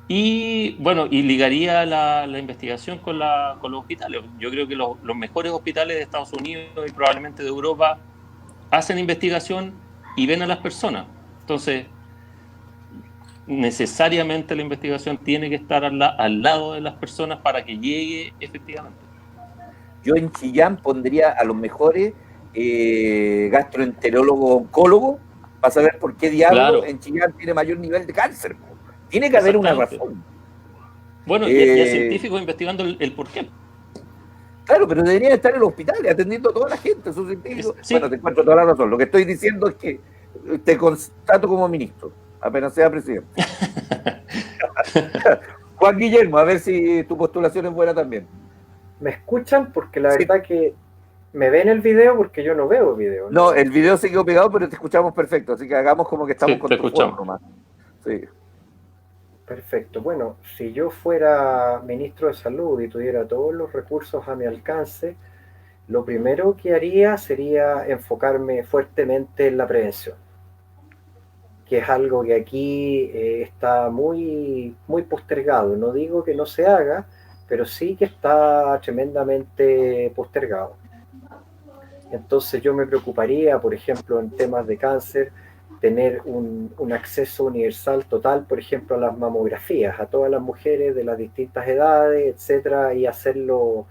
Y bueno, y ligaría la investigación con los hospitales. Yo creo que los mejores hospitales de Estados Unidos y probablemente de Europa hacen investigación y ven a las personas. Entonces, necesariamente la investigación tiene que estar al lado de las personas para que llegue efectivamente. Yo en Chillán pondría a los mejores gastroenterólogos oncólogos para saber por qué diablos en Chillán tiene mayor nivel de cáncer. Tiene que haber una razón. Bueno, y hay científicos investigando el por qué. Claro, pero deberían estar en los hospitales atendiendo a toda la gente, esos científicos. Sí. Bueno, te encuentro toda la razón. Lo que estoy diciendo es que te constato como ministro, apenas sea presidente. Juan Guillermo, a ver si tu postulación es buena también. ¿Me escuchan? Porque la verdad que me ven el video porque yo no veo el video. No, el video se quedó pegado, pero te escuchamos perfecto, así que hagamos como que estamos con tu fondo nomás. Sí. Perfecto. Bueno, si yo fuera ministro de Salud y tuviera todos los recursos a mi alcance, lo primero que haría sería enfocarme fuertemente en la prevención, que es algo que aquí está muy, muy postergado. No digo que no se haga, pero sí que está tremendamente postergado. Entonces yo me preocuparía, por ejemplo, en temas de cáncer, tener un acceso universal total, por ejemplo, a las mamografías, a todas las mujeres de las distintas edades, etcétera, y hacerlo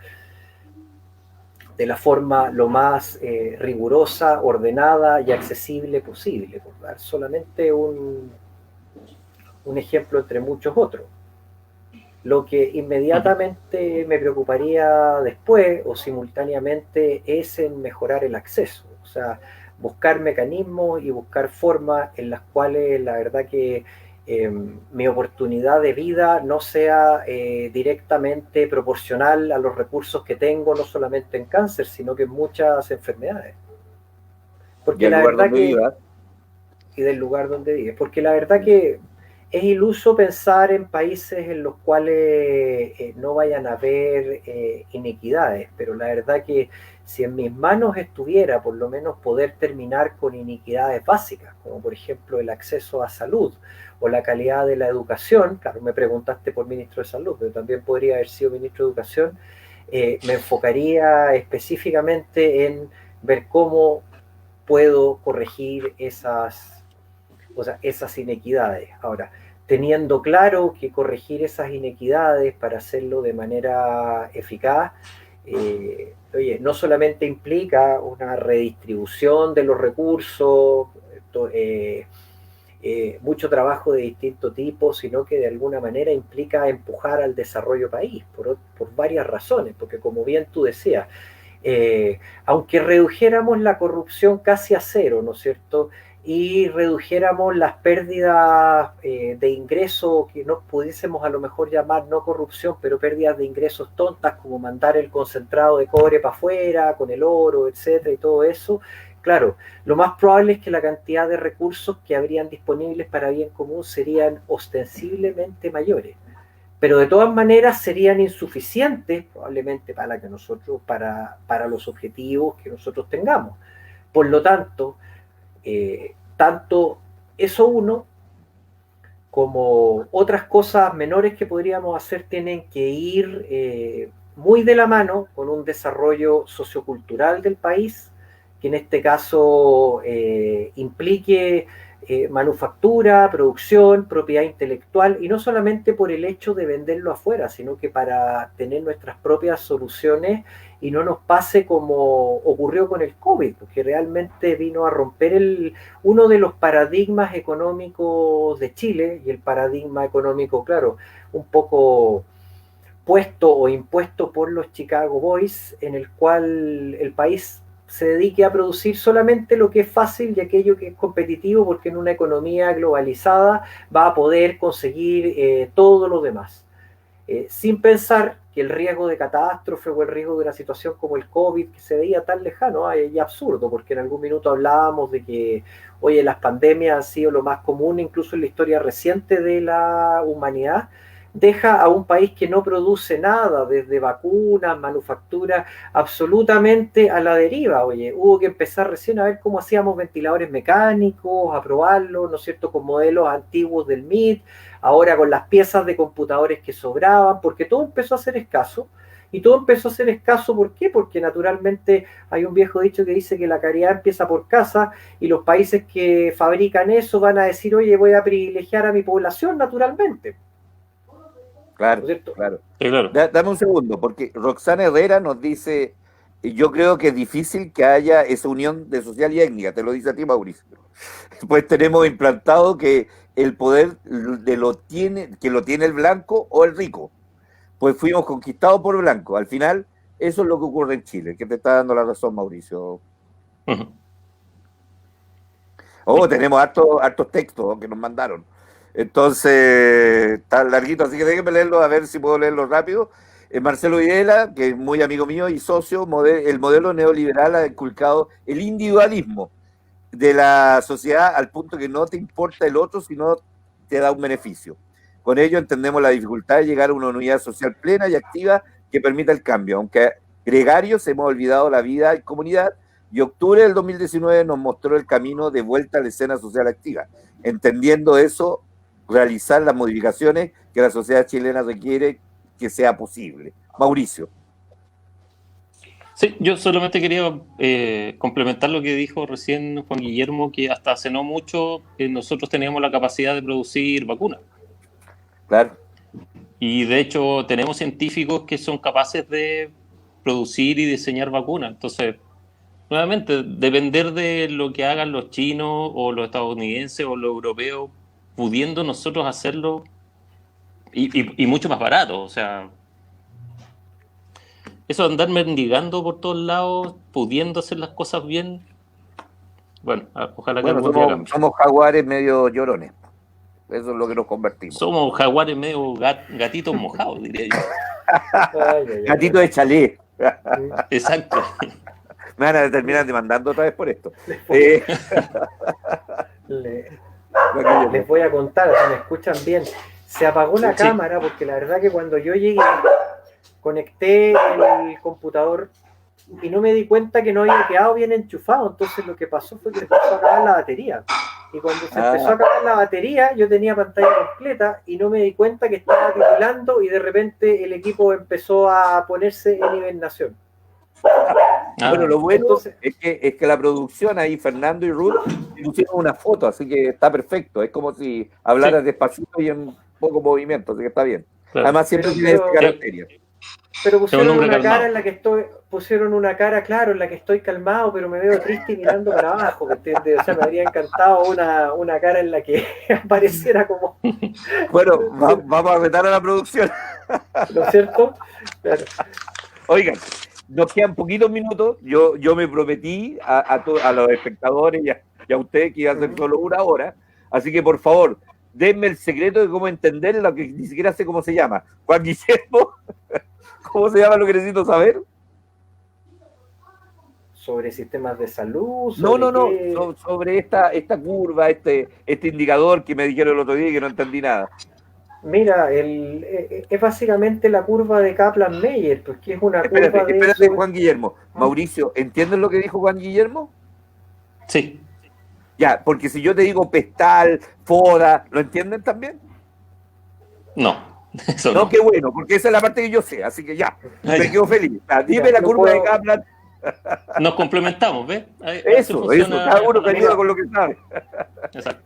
de la forma lo más rigurosa, ordenada y accesible posible, por dar solamente un ejemplo entre muchos otros. Lo que inmediatamente me preocuparía después o simultáneamente es en mejorar el acceso. O sea, buscar mecanismos y buscar formas en las cuales la verdad que mi oportunidad de vida no sea directamente proporcional a los recursos que tengo, no solamente en cáncer, sino que en muchas enfermedades. Y Porque el la lugar verdad donde que, vivas. y del lugar donde vives, porque la verdad que es iluso pensar en países en los cuales no vayan a haber inequidades, pero la verdad que si en mis manos estuviera por lo menos poder terminar con iniquidades básicas, como por ejemplo el acceso a salud o la calidad de la educación, claro, me preguntaste por ministro de salud, pero también podría haber sido ministro de educación, me enfocaría específicamente en ver cómo puedo corregir esas inequidades. Ahora, teniendo claro que corregir esas inequidades para hacerlo de manera eficaz, oye, no solamente implica una redistribución de los recursos, mucho trabajo de distinto tipo, sino que de alguna manera implica empujar al desarrollo país, por varias razones, porque como bien tú decías, aunque redujéramos la corrupción casi a cero, ¿no es cierto? Y redujéramos las pérdidas de ingresos que no pudiésemos a lo mejor llamar no corrupción, pero pérdidas de ingresos tontas como mandar el concentrado de cobre para afuera con el oro, etcétera, y todo eso. Claro, lo más probable es que la cantidad de recursos que habrían disponibles para bien común serían ostensiblemente mayores, pero de todas maneras serían insuficientes probablemente para los objetivos que nosotros tengamos. Por lo tanto, tanto eso uno como otras cosas menores que podríamos hacer tienen que ir muy de la mano con un desarrollo sociocultural del país, que en este caso implique manufactura, producción, propiedad intelectual, y no solamente por el hecho de venderlo afuera, sino que para tener nuestras propias soluciones y no nos pase como ocurrió con el COVID, que realmente vino a romper uno de los paradigmas económicos de Chile, y el paradigma económico, claro, un poco puesto o impuesto por los Chicago Boys, en el cual el país se dedique a producir solamente lo que es fácil y aquello que es competitivo, porque en una economía globalizada va a poder conseguir todo lo demás. Sin pensar que el riesgo de catástrofe o el riesgo de una situación como el COVID, que se veía tan lejano, es absurdo, porque en algún minuto hablábamos de que, oye, las pandemias han sido lo más común incluso en la historia reciente de la humanidad, deja a un país que no produce nada, desde vacunas, manufactura, absolutamente a la deriva. Oye, hubo que empezar recién a ver cómo hacíamos ventiladores mecánicos, a probarlos, ¿no es cierto?, con modelos antiguos del MIT, ahora con las piezas de computadores que sobraban, porque todo empezó a ser escaso. Y todo empezó a ser escaso, ¿por qué? Porque naturalmente hay un viejo dicho que dice que la caridad empieza por casa, y los países que fabrican eso van a decir, oye, voy a privilegiar a mi población naturalmente. ¿No es Claro, cierto? claro. Sí, claro. Dame un segundo, porque Roxana Herrera nos dice, yo creo que es difícil que haya esa unión de social y étnica, te lo dice a ti, Mauricio. Pues tenemos implantado que el poder que lo tiene el blanco o el rico. Pues fuimos conquistados por blanco. Al final, eso es lo que ocurre en Chile, que te está dando la razón, Mauricio. Uh-huh. Oh, tenemos hartos textos que nos mandaron. Entonces, está larguito, así que déjenme leerlo, a ver si puedo leerlo rápido. Marcelo Videla, que es muy amigo mío y socio, el modelo neoliberal ha inculcado el individualismo de la sociedad al punto que no te importa el otro, sino te da un beneficio. Con ello entendemos la dificultad de llegar a una unidad social plena y activa que permita el cambio. Aunque gregarios hemos olvidado la vida en comunidad, y octubre del 2019 nos mostró el camino de vuelta a la escena social activa. Entendiendo eso, realizar las modificaciones que la sociedad chilena requiere que sea posible. Mauricio. Sí, yo solamente quería complementar lo que dijo recién Juan Guillermo, que hasta hace no mucho nosotros teníamos la capacidad de producir vacunas. Claro. Y de hecho tenemos científicos que son capaces de producir y diseñar vacunas. Entonces, nuevamente, depender de lo que hagan los chinos o los estadounidenses o los europeos, pudiendo nosotros hacerlo y mucho más barato. O sea, eso de andar mendigando por todos lados, pudiendo hacer las cosas bien, Bueno, ojalá que Bueno, algún día cambie. somos jaguares medio llorones. Eso es lo que nos convertimos. Somos jaguares medio gatitos mojados, diría yo. Ay, ay, ay, Gatito de chalet. Exacto. Me van a terminar demandando otra vez por esto. ay. Eh, Le- Joaquín, les voy a contar, si me escuchan bien. Se apagó la Sí. cámara porque la verdad que cuando yo llegué, conecté el computador y no me di cuenta que no había quedado bien enchufado. Entonces lo que pasó fue que se empezó a acabar la batería. Y cuando se empezó a acabar la batería, yo tenía pantalla completa y no me di cuenta que estaba titulando y de repente el equipo empezó a ponerse en hibernación. Bueno, lo bueno Entonces, es que la producción ahí, Fernando y Ruth, pusieron una foto, así que está perfecto. Es como si hablaras Sí. despacito y en poco movimiento, así que está bien. Claro. Además, siempre Pero- tiene esa pero- característica. Pero pusieron hombre una calmado. cara en la que estoy, pusieron una cara, claro, en la que estoy calmado, pero me veo triste y mirando para abajo, ¿me entiendes? O sea, me habría encantado una cara en la que apareciera como, Bueno, vamos a retar a la producción. ¿no es cierto? Claro. Oigan, nos quedan poquitos minutos. Yo me prometí a los espectadores y a ustedes que iba a ser solo una hora. Así que, por favor, denme el secreto de cómo entender lo que ni siquiera sé cómo se llama. Juan Guillermo, ¿cómo se llama lo que necesito saber? Sobre sistemas de salud, No, sobre no, no, qué... sobre esta curva, este indicador que me dijeron el otro día y que no entendí nada. Mira, es básicamente la curva de Kaplan-Meier, pues que es una curva de... Espérate, Juan Guillermo. Mauricio, ¿entiendes lo que dijo Juan Guillermo? Sí. Ya, porque si yo te digo pestal, foda, ¿lo entienden también? No. Eso No, no. qué bueno, porque esa es la parte que yo sé, así que ya, Ah, me ya. quedo feliz. Ya, dime Ya, la no curva de puedo- Kaplan. Nos complementamos, ¿ves? Eso, cada uno que ayuda con lo que sabe. Exacto.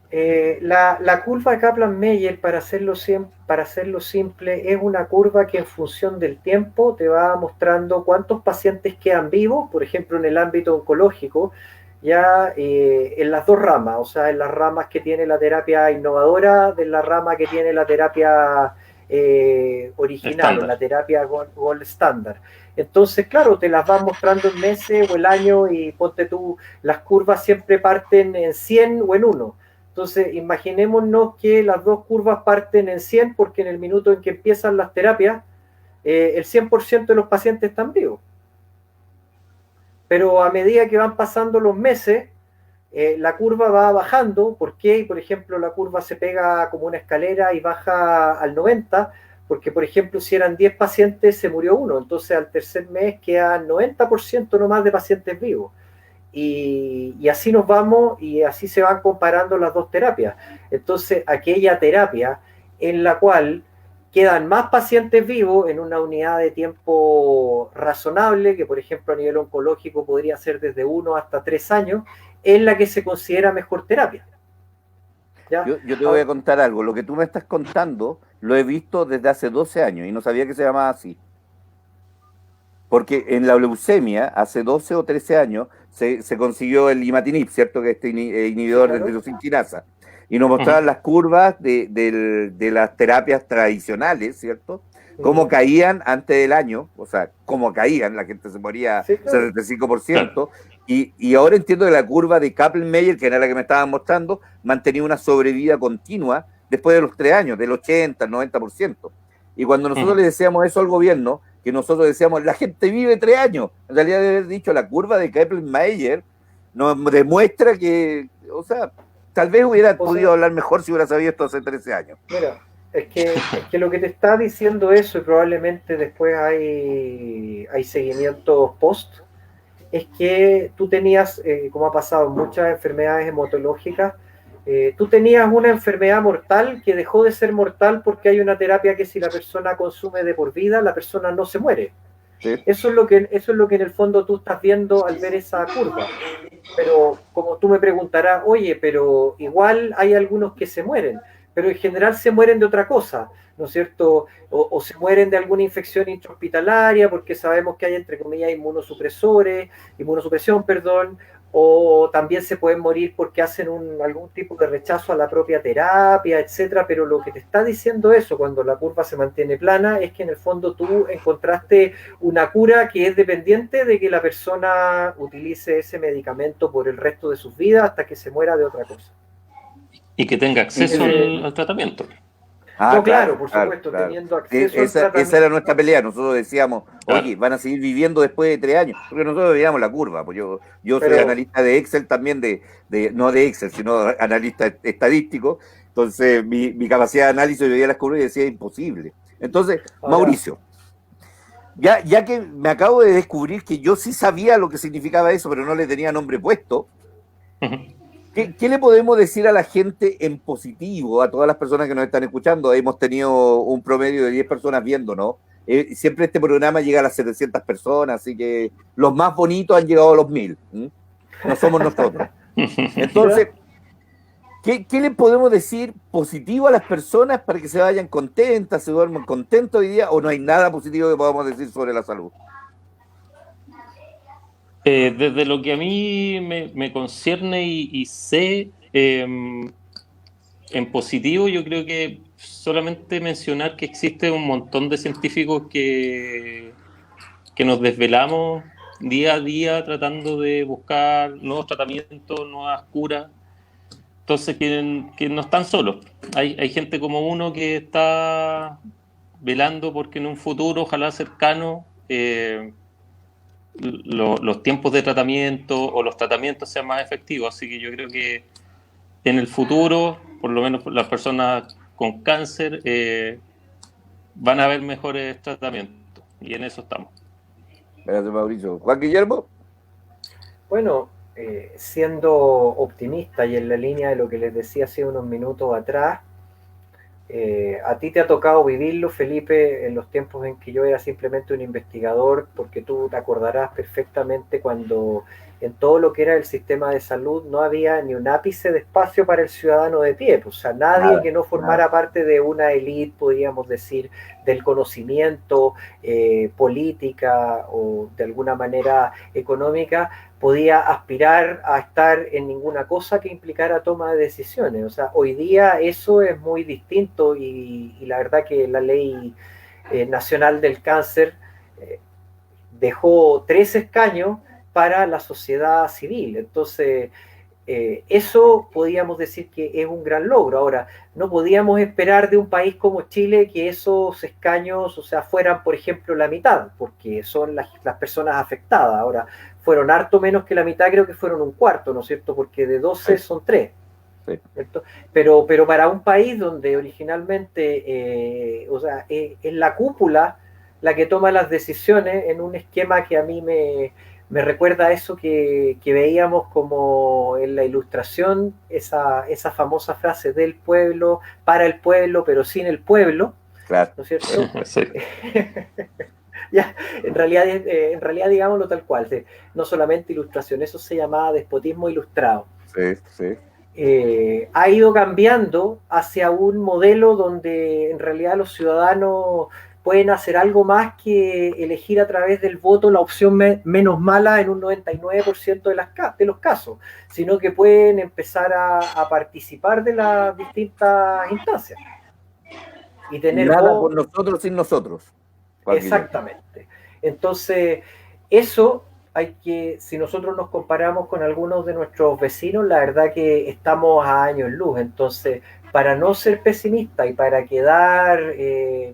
La curva de Kaplan-Meier, para hacerlo simple, es una curva que en función del tiempo te va mostrando cuántos pacientes quedan vivos, por ejemplo, en el ámbito oncológico, ya en las dos ramas, o sea, en las ramas que tiene la terapia innovadora, de la rama que tiene la terapia original, o Estándar. la terapia gold standard. Entonces, claro, te las van mostrando en meses o el año y ponte tú, las curvas siempre parten en 100 o en 1. Entonces, imaginémonos que las dos curvas parten en 100 porque en el minuto en que empiezan las terapias, el 100% de los pacientes están vivos. Pero a medida que van pasando los meses, la curva va bajando. ¿Por qué? Por ejemplo, la curva se pega como una escalera y baja al 90, porque, por ejemplo, si eran 10 pacientes, se murió uno. Entonces, al tercer mes quedan 90% nomás de pacientes vivos. Y así nos vamos y así se van comparando las dos terapias. Entonces, aquella terapia en la cual quedan más pacientes vivos en una unidad de tiempo razonable, que por ejemplo a nivel oncológico podría ser desde 1 hasta 3 años, es la que se considera mejor terapia. ¿Ya? Yo te voy a contar algo. Lo que tú me estás contando lo he visto desde hace 12 años y no sabía que se llamaba así. Porque en la leucemia, hace 12 o 13 años, se consiguió el imatinib, ¿cierto? Que este inhibidor Sí, claro. de tirosina. Y nos mostraban las curvas de las terapias tradicionales, ¿cierto? Cómo caían antes del año, o sea, cómo caían, la gente se moría Sí, claro. 75%. Y ahora entiendo que la curva de Kaplan-Meier, que era la que me estaban mostrando, mantenía una sobrevida continua después de los 3 años, del 80 al 90%. Y cuando nosotros le decíamos eso al gobierno, que nosotros decíamos, la gente vive 3 años, en realidad debe haber dicho, la curva de Kaplan-Meier nos demuestra que, o sea, tal vez hubiera podido hablar mejor si hubiera sabido esto hace 13 años. Mira, es que lo que te está diciendo eso, y probablemente después hay seguimientos post, es que tú tenías, como ha pasado en muchas enfermedades hematológicas, tú tenías una enfermedad mortal que dejó de ser mortal porque hay una terapia que si la persona consume de por vida, la persona no se muere. ¿Sí? Eso es lo que en el fondo tú estás viendo al ver esa curva. Pero como tú me preguntarás, oye, pero igual hay algunos que se mueren, pero en general se mueren de otra cosa, ¿no es cierto? O se mueren de alguna infección intrahospitalaria porque sabemos que hay, entre comillas, inmunosupresión, o también se pueden morir porque hacen algún tipo de rechazo a la propia terapia, etcétera, pero lo que te está diciendo eso cuando la curva se mantiene plana es que en el fondo tú encontraste una cura que es dependiente de que la persona utilice ese medicamento por el resto de sus vidas hasta que se muera de otra cosa. Y que tenga acceso al tratamiento. No, claro, por supuesto, teniendo acceso al tratamiento. Esa era nuestra pelea. Nosotros decíamos, oye, van a seguir viviendo después de 3 años, porque nosotros veíamos la curva. Pues yo soy analista de Excel también, no de Excel, sino analista estadístico. Entonces, mi capacidad de análisis, yo veía las curvas y decía imposible. Entonces, Mauricio, ya que me acabo de descubrir que yo sí sabía lo que significaba eso, pero no le tenía nombre puesto, ¿qué le podemos decir a la gente en positivo, a todas las personas que nos están escuchando? Hemos tenido un promedio de 10 personas viéndonos. Siempre este programa llega a las 700 personas, así que los más bonitos han llegado a los 1000. No somos nosotros. Entonces, ¿qué le podemos decir positivo a las personas para que se vayan contentas, se duerman contentos hoy día, o no hay nada positivo que podamos decir sobre la salud? Desde lo que a mí me concierne y sé, en positivo, yo creo que solamente mencionar que existe un montón de científicos que nos desvelamos día a día tratando de buscar nuevos tratamientos, nuevas curas. Entonces, que no están solos. Hay gente como uno que está velando porque en un futuro, ojalá cercano, los tiempos de tratamiento o los tratamientos sean más efectivos. Así que yo creo que en el futuro, por lo menos las personas con cáncer, van a haber mejores tratamientos. Y en eso estamos. Gracias, Mauricio. Juan Guillermo. Bueno, siendo optimista y en la línea de lo que les decía hace unos minutos atrás, a ti te ha tocado vivirlo, Felipe, en los tiempos en que yo era simplemente un investigador, porque tú te acordarás perfectamente cuando en todo lo que era el sistema de salud no había ni un ápice de espacio para el ciudadano de pie, pues, o sea, nadie que no formara parte de una élite, podríamos decir, del conocimiento, política o de alguna manera económica, podía aspirar a estar en ninguna cosa que implicara toma de decisiones. O sea, hoy día eso es muy distinto y la verdad que la ley nacional del cáncer dejó 3 escaños para la sociedad civil. Entonces, eso podríamos decir que es un gran logro. Ahora, no podíamos esperar de un país como Chile que esos escaños, o sea, fueran, por ejemplo, la mitad, porque son las personas afectadas. Ahora, fueron harto menos que la mitad, creo que fueron un cuarto, ¿no es cierto? Porque de 12 son 3. Sí. Pero para un país donde originalmente, o sea, es la cúpula la que toma las decisiones en un esquema que a mí me recuerda a eso que veíamos como en la Ilustración, esa famosa frase del pueblo, para el pueblo, pero sin el pueblo, claro. ¿No es cierto? Sí. Ya, en realidad digámoslo tal cual, ¿sí? No solamente Ilustración, eso se llamaba despotismo ilustrado. Sí, sí. Ha ido cambiando hacia un modelo donde en realidad los ciudadanos pueden hacer algo más que elegir a través del voto la opción menos mala en un 99% de los casos, sino que pueden empezar a participar de las distintas instancias. Y tener nada por nosotros sin nosotros. Exactamente. Entonces, eso si nosotros nos comparamos con algunos de nuestros vecinos, la verdad que estamos a años luz. Entonces, para no ser pesimista y para quedar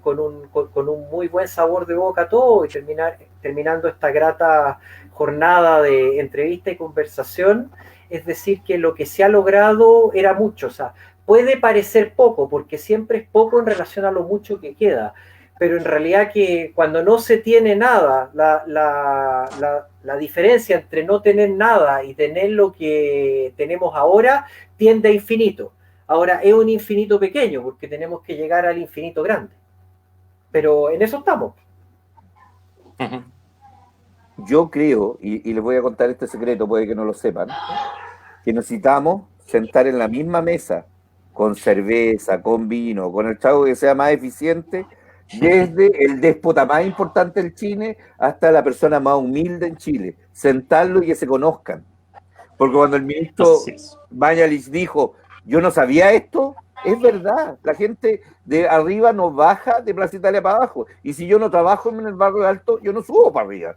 con un muy buen sabor de boca todo y terminando esta grata jornada de entrevista y conversación, es decir, que lo que se ha logrado era mucho. O sea, puede parecer poco, porque siempre es poco en relación a lo mucho que queda, pero en realidad que cuando no se tiene nada, la diferencia entre no tener nada y tener lo que tenemos ahora tiende a infinito. Ahora es un infinito pequeño porque tenemos que llegar al infinito grande. Pero en eso estamos. Yo creo, y les voy a contar este secreto, puede que no lo sepan, que necesitamos sentar en la misma mesa, con cerveza, con vino, con el trago que sea más eficiente, desde el déspota más importante del Chile hasta la persona más humilde en Chile, sentarlo y que se conozcan. Porque cuando el ministro Así es. Mañalich dijo, yo no sabía esto, es verdad. La gente de arriba no baja de Plaza Italia para abajo. Y si yo no trabajo en el barrio alto, yo no subo para arriba.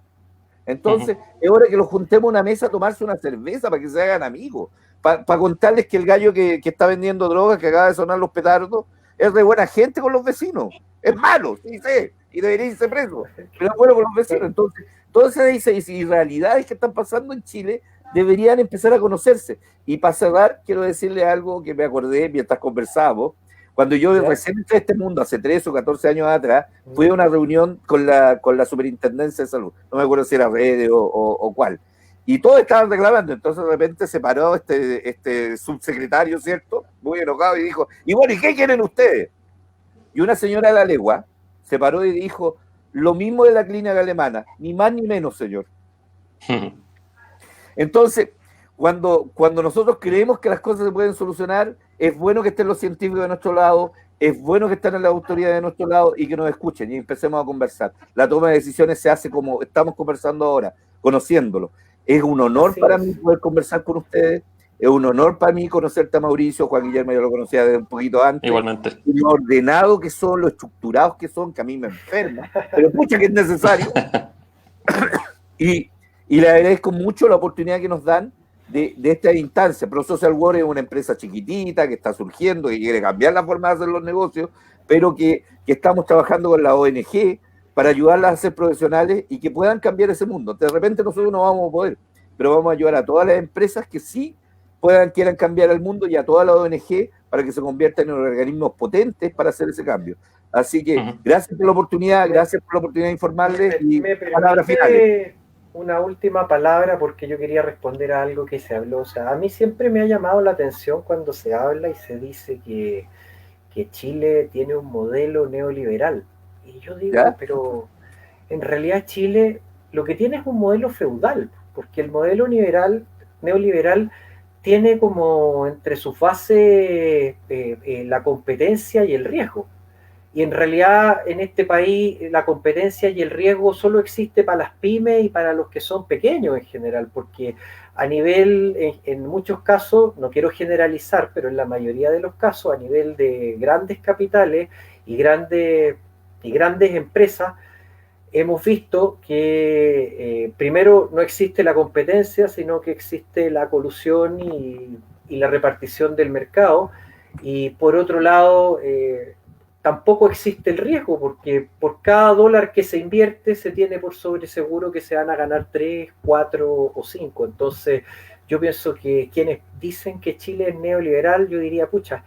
Entonces, es hora que los juntemos a una mesa a tomarse una cerveza para que se hagan amigos. Para contarles que el gallo que está vendiendo drogas, que acaba de sonar los petardos, es de buena gente con los vecinos. Es malo, sí sé, y debería irse preso. Pero es bueno con los vecinos. Entonces, todas esas irrealidades que están pasando en Chile deberían empezar a conocerse. Y para cerrar, quiero decirle algo que me acordé mientras conversábamos. Cuando yo recién entré a este mundo, hace 13 o 14 años atrás, fui a una reunión con la Superintendencia de Salud. No me acuerdo si era Redes o cuál. Y todos estaban reclamando. Entonces, de repente se paró este subsecretario, ¿cierto? Muy enojado y dijo, y bueno, ¿y qué quieren ustedes? Y una señora de la legua se paró y dijo, lo mismo de la clínica alemana, ni más ni menos, señor. Entonces, cuando nosotros creemos que las cosas se pueden solucionar, es bueno que estén los científicos de nuestro lado, es bueno que estén en la autoridad de nuestro lado y que nos escuchen y empecemos a conversar. La toma de decisiones se hace como estamos conversando ahora, conociéndolo. Es un honor para mí poder conversar con ustedes, es un honor para mí conocerte a Mauricio. Juan Guillermo yo lo conocía desde un poquito antes. Igualmente. Lo ordenado que son, lo estructurados que son, que a mí me enferma, pero pucha que es necesario. Y le agradezco mucho la oportunidad que nos dan de esta instancia. Pero Social World es una empresa chiquitita que está surgiendo, que quiere cambiar la forma de hacer los negocios, pero que estamos trabajando con la ONG para ayudarlas a ser profesionales y que puedan cambiar ese mundo. De repente nosotros no vamos a poder, pero vamos a ayudar a todas las empresas que sí quieran cambiar el mundo y a todas las ONG para que se conviertan en organismos potentes para hacer ese cambio. Así que gracias por la oportunidad, de informarles y palabras finales. Una última palabra porque yo quería responder a algo que se habló. O sea, a mí siempre me ha llamado la atención cuando se habla y se dice que Chile tiene un modelo neoliberal. Y yo digo, ¿ya? Pero en realidad Chile lo que tiene es un modelo feudal, porque el modelo neoliberal tiene como entre sus bases la competencia y el riesgo. Y en realidad en este país la competencia y el riesgo solo existe para las pymes y para los que son pequeños en general, porque a nivel, en muchos casos, no quiero generalizar, pero en la mayoría de los casos, a nivel de grandes capitales y grandes empresas, hemos visto que primero no existe la competencia, sino que existe la colusión y la repartición del mercado, y por otro lado tampoco existe el riesgo, porque por cada dólar que se invierte se tiene por sobre seguro que se van a ganar 3, 4 o 5. Entonces yo pienso que quienes dicen que Chile es neoliberal, yo diría, pucha,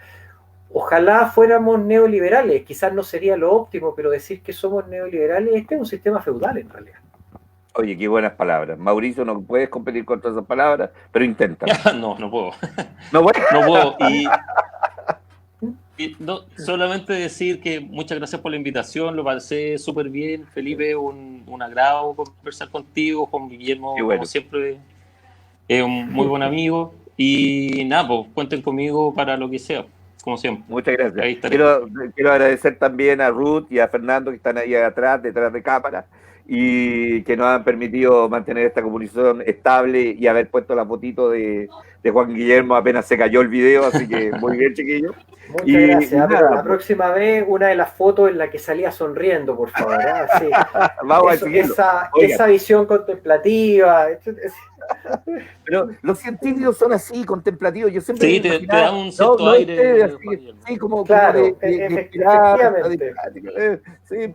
ojalá fuéramos neoliberales, quizás no sería lo óptimo, pero decir que somos neoliberales, este es un sistema feudal en realidad. Oye, qué buenas palabras. Mauricio, no puedes competir contra esas palabras, pero intenta. No puedo. No puedo. Y no, solamente decir que muchas gracias por la invitación, lo pasé súper bien, Felipe, un agrado conversar contigo, Juan Guillermo, bueno, como siempre, es un muy buen amigo, y nada, pues cuenten conmigo para lo que sea, como siempre. Muchas gracias. Quiero agradecer también a Ruth y a Fernando que están ahí atrás, detrás de cámara, y que nos han permitido mantener esta comunicación estable y haber puesto la fotito de Juan Guillermo apenas se cayó el video, así que muy bien, chiquillos. Muchas gracias. La próxima vez, una de las fotos en la que salía sonriendo, por favor. Sí. Vamos esa visión contemplativa. Pero los científicos son así, contemplativos. Yo siempre sí, te dan un cierto aire. Sí, como claro, efectivamente. Sí,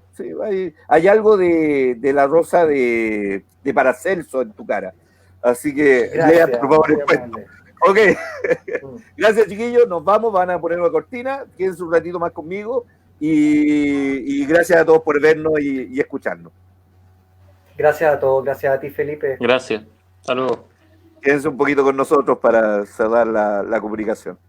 hay algo de la rosa de Paracelso en tu cara. Así que, lea, por favor, el cuento. Ok, gracias, chiquillos, nos vamos, van a poner una cortina, quédense un ratito más conmigo y gracias a todos por vernos y escucharnos. Gracias a todos, gracias a ti, Felipe. Gracias, hasta luego. Quédense un poquito con nosotros para cerrar la comunicación.